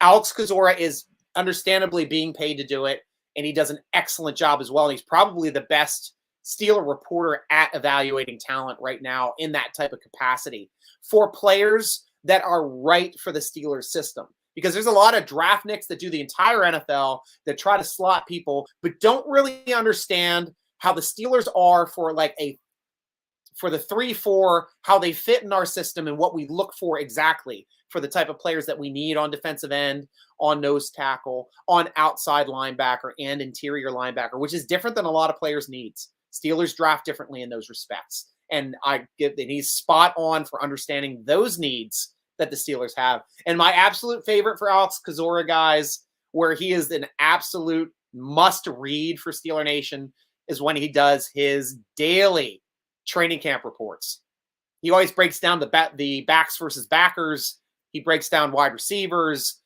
Alex Kozora is understandably being paid to do it. And he does an excellent job as well. And he's probably the best Steeler reporter at evaluating talent right now in that type of capacity for players that are right for the Steelers system. Because there's a lot of draftniks that do the entire NFL that try to slot people, but don't really understand how the Steelers are for the 3-4, how they fit in our system and what we look for exactly for the type of players that we need on defensive end, on nose tackle, on outside linebacker and interior linebacker, which is different than a lot of players' needs. Steelers draft differently in those respects. And he's spot on for understanding those needs that the Steelers have. And my absolute favorite for Alex Kozora, guys, where he is an absolute must read for Steeler Nation, is when he does his daily training camp reports. He always breaks down the backs versus backers. He breaks down wide receivers,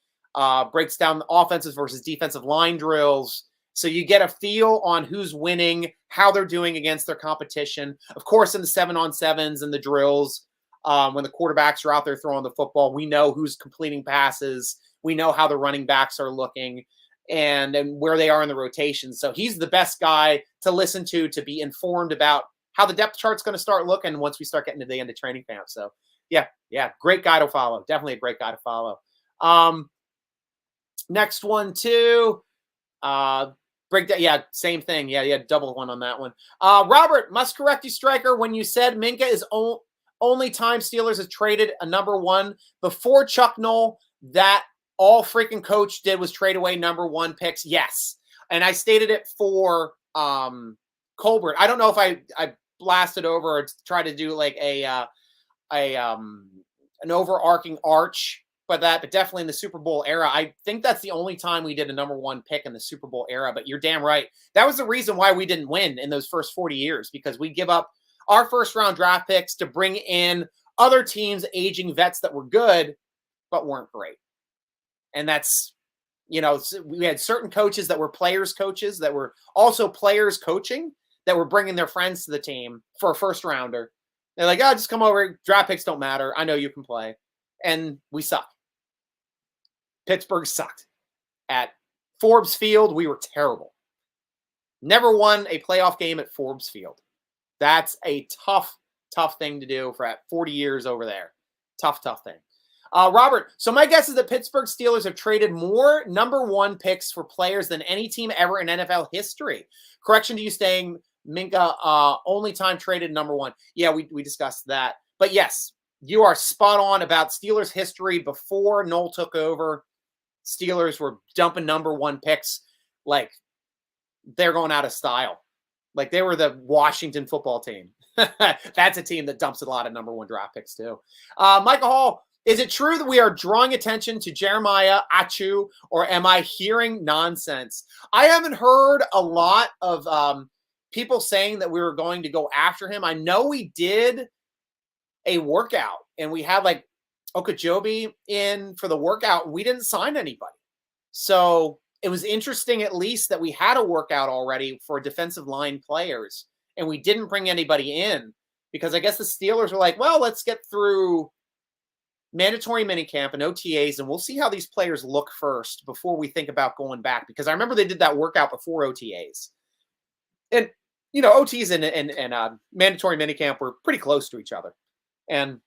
breaks down the offensive versus defensive line drills. So you get a feel on who's winning, how they're doing against their competition. Of course, in the 7-on-7s and the drills, when the quarterbacks are out there throwing the football, we know who's completing passes. We know how the running backs are looking and where they are in the rotation. So he's the best guy to listen to be informed about how the depth chart's going to start looking once we start getting to the end of training camp. So yeah, great guy to follow. Definitely a great guy to follow. Next one too. Breakdown. Yeah, same thing. Yeah, double one on that one. Robert, must correct you, Stryker, when you said Minkah is only time Steelers has traded a number one before Chuck Noll, that all freaking coach did was trade away number one picks. Yes. And I stated it for Colbert. I don't know if I blasted over or tried to do like an overarching arch, but definitely in the Super Bowl era. I think that's the only time we did a number one pick in the Super Bowl era, but you're damn right. That was the reason why we didn't win in those first 40 years, because we give up our first round draft picks to bring in other teams' aging vets that were good, but weren't great. And that's, we had certain coaches that were players coaches that were also players coaching that were bringing their friends to the team for a first rounder. They're like, just come over. Draft picks don't matter. I know you can play. And we suck. Pittsburgh sucked. At Forbes Field, we were terrible. Never won a playoff game at Forbes Field. That's a tough thing to do for 40 years over there. Tough thing. Robert, so my guess is that Pittsburgh Steelers have traded more number one picks for players than any team ever in NFL history. Correction to you saying Minkah only time traded number one. Yeah, we discussed that. But yes, you are spot on about Steelers history. Before Noll took over, Steelers were dumping number one picks like they're going out of style. Like they were the Washington football team. That's a team that dumps a lot of number one draft picks too. Michael Hall, is it true that we are drawing attention to Jeremiah Achu, or am I hearing nonsense? I haven't heard a lot of people saying that we were going to go after him. I know we did a workout and we had like Okojobi in for the workout. We didn't sign anybody. So it was interesting at least that we had a workout already for defensive line players and we didn't bring anybody in because I guess the Steelers were like, well, let's get through mandatory minicamp and OTAs, and we'll see how these players look first before we think about going back. Because I remember they did that workout before OTAs. And, OTs and mandatory minicamp were pretty close to each other. And it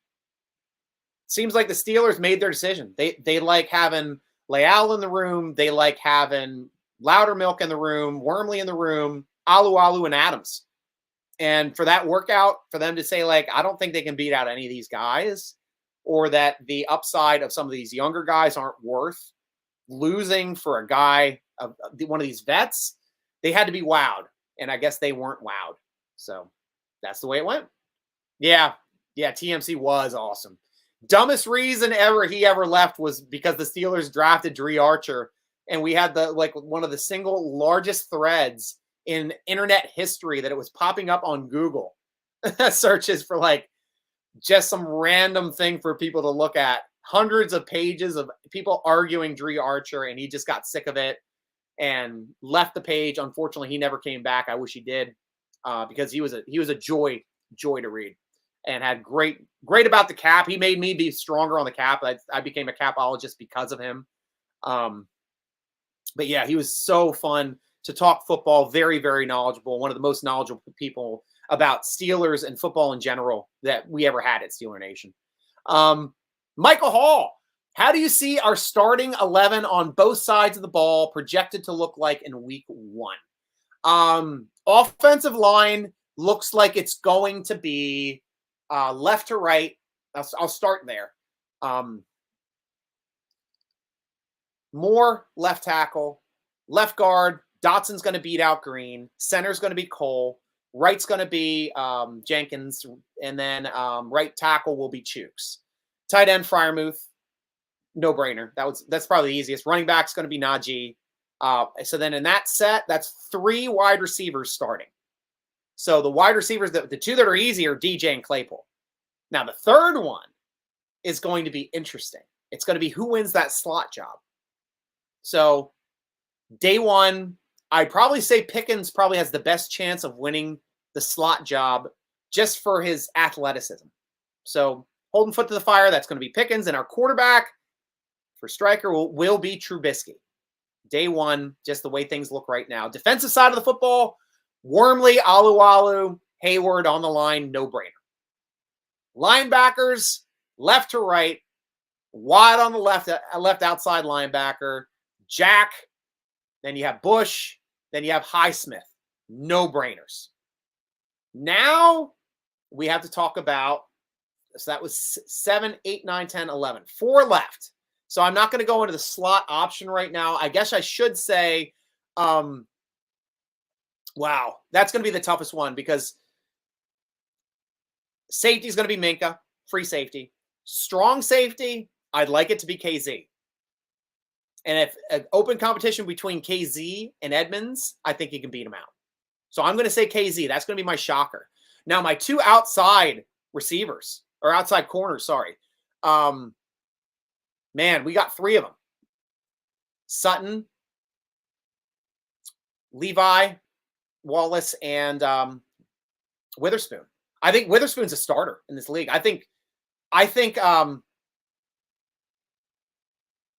seems like the Steelers made their decision. They like having Leal in the room. They like having Loudermilk in the room, Wormley in the room, Alu and Adams. And for that workout, for them to say, like, I don't think they can beat out any of these guys, or that the upside of some of these younger guys aren't worth losing for a guy, one of these vets, they had to be wowed. And I guess they weren't wowed. So that's the way it went. Yeah, TMC was awesome. Dumbest reason he ever left was because the Steelers drafted Dre Archer, and we had one of the single largest threads in internet history that it was popping up on Google searches for just some random thing for people to look at. Hundreds of pages of people arguing Dre Archer, and he just got sick of it and left the page. Unfortunately, he never came back. I wish he did, because he was a joy to read, and had great about the cap. He made me be stronger on the cap. I became a capologist because of him. But yeah, he was so fun to talk football. Very, very knowledgeable. One of the most knowledgeable people about Steelers and football in general that we ever had at Steeler Nation. Michael Hall, how do you see our starting 11 on both sides of the ball projected to look like in week one? Offensive line looks like it's going to be left to right. I'll start there. Moore, left tackle. Left guard, Dotson's going to beat out Green. Center's going to be Cole. Right's going to be Jenkins. And then right tackle will be Chooks. Tight end, Freiermuth. No-brainer. That's probably the easiest. Running back's going to be Najee. So then in that set, that's 3 wide receivers starting. So the wide receivers, the 2 that are easy are DJ and Claypool. Now the third one is going to be interesting. It's going to be who wins that slot job. So day one, I'd probably say Pickens probably has the best chance of winning the slot job just for his athleticism. So holding foot to the fire, that's going to be Pickens. And our quarterback for Stryker will be Trubisky. Day one, just the way things look right now. Defensive side of the football, Wormley, Alualu, Hayward on the line, no-brainer. Linebackers, left to right, Watt on the left outside linebacker, Jack, then you have Bush, then you have Highsmith. No-brainers. Now we have to talk about, so that was 7, 8, 9, 10, 11. 4 left. So I'm not going to go into the slot option right now. I guess I should say, wow, that's going to be the toughest one because safety is going to be Minkah, free safety. Strong safety, I'd like it to be KZ. And if an open competition between KZ and Edmonds, I think you can beat him out. So I'm going to say KZ. That's going to be my shocker. Now, my 2 outside receivers, or outside corners, sorry. Man, we got 3 of them. Sutton, Levi, Wallace, and Witherspoon. I think Witherspoon's a starter in this league. I think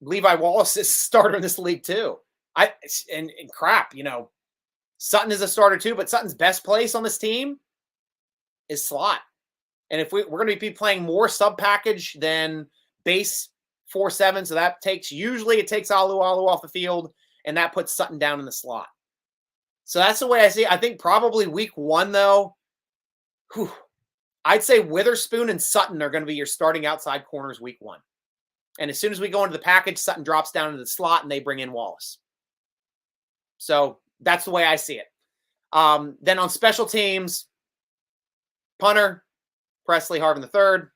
Levi Wallace is a starter in this league too. And crap, Sutton is a starter too, but Sutton's best place on this team is slot. And if we're going to be playing more sub package than base 4-7, so that usually it takes Alualu off the field, and that puts Sutton down in the slot. So that's the way I see it. I think probably week 1 though, I'd say Witherspoon and Sutton are going to be your starting outside corners week 1. And as soon as we go into the package, Sutton drops down into the slot and they bring in Wallace. So that's the way I see it. Then on special teams, punter, Presley Harvin III.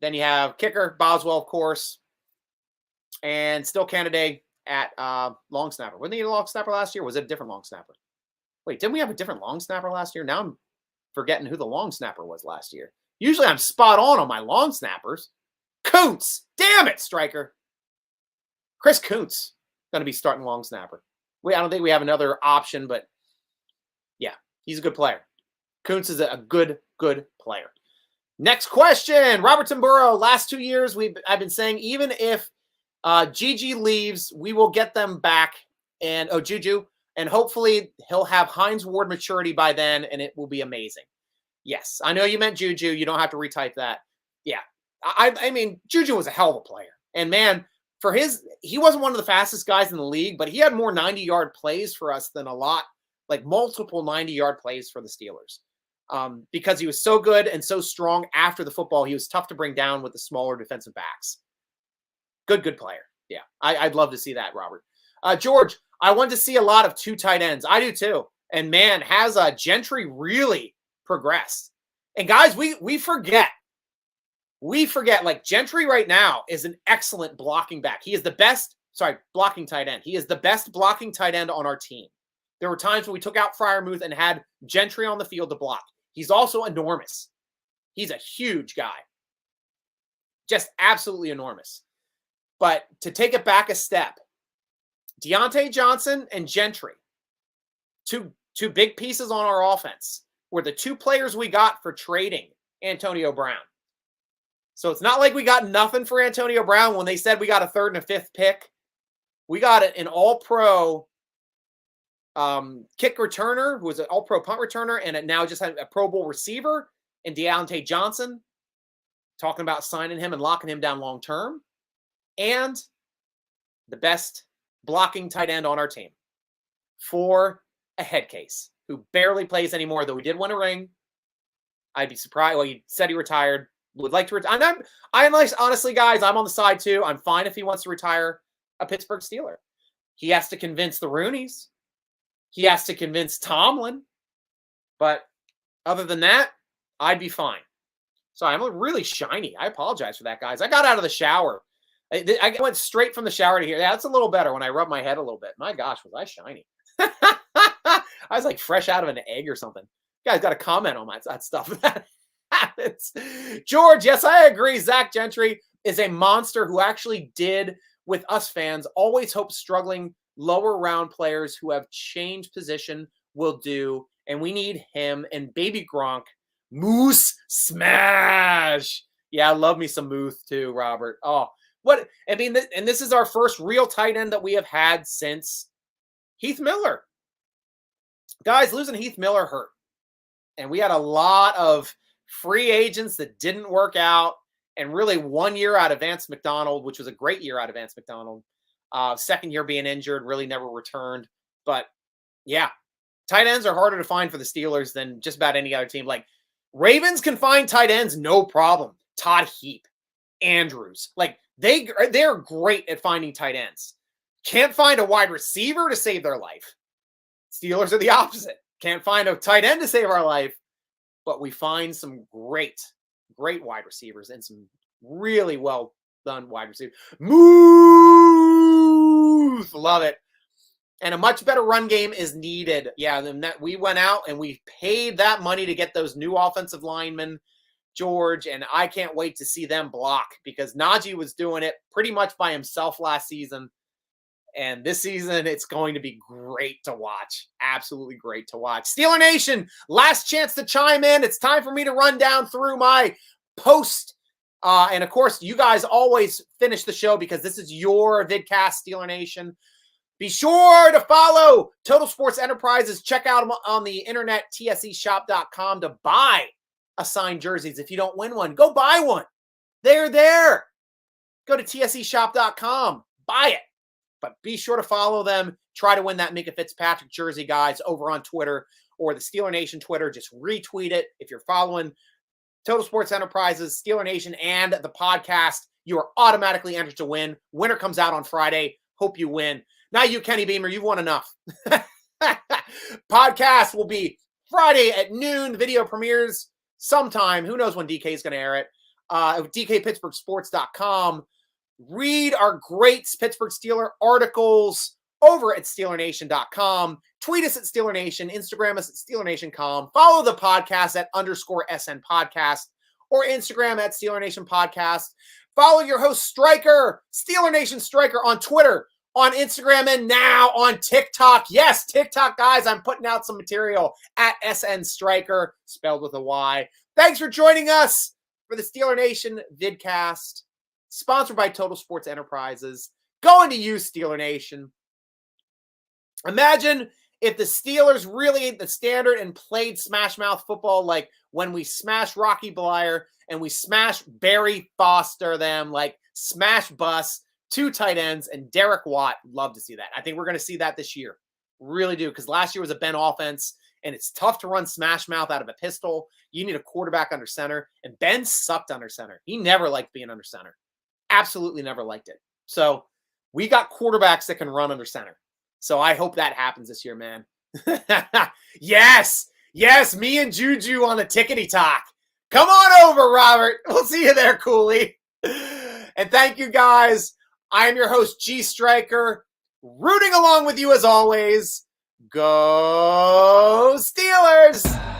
Then you have kicker, Boswell, of course. And still candidate at long snapper. Wasn't he a long snapper last year? Or was it a different long snapper? Wait, didn't we have a different long snapper last year? Now I'm forgetting who the long snapper was last year. Usually I'm spot on my long snappers. Kuntz. Damn it, Stryker. Chris Kuntz going to be starting long snapper. I don't think we have another option, but yeah, he's a good player. Kuntz is a good player. Next question. Robertson Burrow. Last 2 years, I've been saying even if Gigi leaves, we will get them back. And Juju. And hopefully he'll have Hines Ward maturity by then, and it will be amazing. Yes, I know you meant Juju. You don't have to retype that. Yeah, I mean, Juju was a hell of a player. And man, he wasn't one of the fastest guys in the league, but he had more 90-yard plays for us than multiple 90-yard plays for the Steelers. Because he was so good and so strong after the football, he was tough to bring down with the smaller defensive backs. Good player. Yeah, I'd love to see that, Robert. George, I want to see a lot of 2 tight ends. I do too. And man, has Gentry really progressed. And guys, we forget. Like Gentry right now is an excellent blocking back. He is the best, blocking tight end. He is the best blocking tight end on our team. There were times when we took out Freiermuth and had Gentry on the field to block. He's also enormous. He's a huge guy. Just absolutely enormous. But to take it back a step, Deontay Johnson and Gentry, two big pieces on our offense, were the 2 players we got for trading Antonio Brown. So it's not like we got nothing for Antonio Brown when they said we got a 3rd and a 5th pick. We got an all-pro kick returner who was an all-pro punt returner and it now just had a Pro Bowl receiver in Deontay Johnson, talking about signing him and locking him down long-term, and the best blocking tight end on our team for a head case who barely plays anymore, though he did win a ring. I'd be surprised. Well, he said he retired. Would like to retire. Honestly, guys, I'm on the side too. I'm fine if he wants to retire a Pittsburgh Steeler. He has to convince the Rooneys. He has to convince Tomlin. But Other than that, I'd be fine. So I'm really shiny. I apologize for that, guys. I got out of the shower. I went straight from the shower to here. Yeah, that's a little better when I rub my head a little bit. My gosh, was I shiny. I was like fresh out of an egg or something. You guys got to comment on that stuff. That happens. George, yes, I agree. Zach Gentry is a monster who actually did, with us fans, always hope struggling lower round players who have changed position will do. And we need him and baby Gronk. Moose smash. Yeah, I love me some Moose too, Robert. Oh, what? I mean, and this is our first real tight end that we have had since Heath Miller. Guys, losing Heath Miller hurt. And we had a lot of free agents that didn't work out. And really 1 year out of Vance McDonald, which was a great year out of Vance McDonald. Second year being injured, really never returned. But yeah, tight ends are harder to find for the Steelers than just about any other team. Like, Ravens can find tight ends, no problem. Todd Heap, Andrews. Like, they're great at finding tight ends. Can't find a wide receiver to save their life. Steelers are the opposite. Can't find a tight end to save our life, but we find some great wide receivers and some really well done wide receivers. Move! Love it. And a much better run game is needed. Yeah, then that we went out and we paid that money to get those new offensive linemen, George, and I can't wait to see them block because Najee was doing it pretty much by himself last season. And this season, it's going to be great to watch. Absolutely great to watch. Steeler Nation, last chance to chime in. It's time for me to run down through my post. And of course, you guys always finish the show because this is your vidcast, Steeler Nation. Be sure to follow Total Sports Enterprises. Check out them on the internet, tseshop.com, to buy assigned jerseys. If you don't win one, go buy one. They're there. Go to tseshop.com. Buy it. But be sure to follow them. Try to win that Minkah Fitzpatrick jersey, guys, over on Twitter or the Steeler Nation Twitter. Just retweet it. If you're following Total Sports Enterprises, Steeler Nation, and the podcast, you are automatically entered to win. Winner comes out on Friday. Hope you win. Not you, Kenny Beamer. You've won enough. Podcast will be Friday at noon. Video premieres sometime. Who knows when DK is going to air it. DKPittsburghSports.com. Read our great Pittsburgh Steeler articles over at SteelerNation.com. Tweet us at SteelerNation. Instagram us at SteelerNation.com. Follow the podcast at _SN Podcast or Instagram at SteelerNation Podcast. Follow your host, Stryker, Steeler Nation Stryker, on Twitter, on Instagram, and now on TikTok. Yes, TikTok, guys. I'm putting out some material at SN Stryker, spelled with a Y. Thanks for joining us for the Steeler Nation vidcast. Sponsored by Total Sports Enterprises. Going to you, Steeler Nation. Imagine if the Steelers really ate the standard and played smash mouth football like when we smashed Rocky Blyer and we smashed Barry Foster, them like smash bus, 2 tight ends, and Derek Watt. Love to see that. I think we're going to see that this year. Really do, because last year was a Ben offense, and it's tough to run smash mouth out of a pistol. You need a quarterback under center, and Ben sucked under center. He never liked being under center. Absolutely never liked it. So we got quarterbacks that can run under center. So I hope that happens this year, man. Yes, me and Juju on the tickety talk. Come on over, Robert. We'll see you there, Cooley. And thank you, guys. I am your host, G.Stryker, rooting along with you as always. Go Steelers!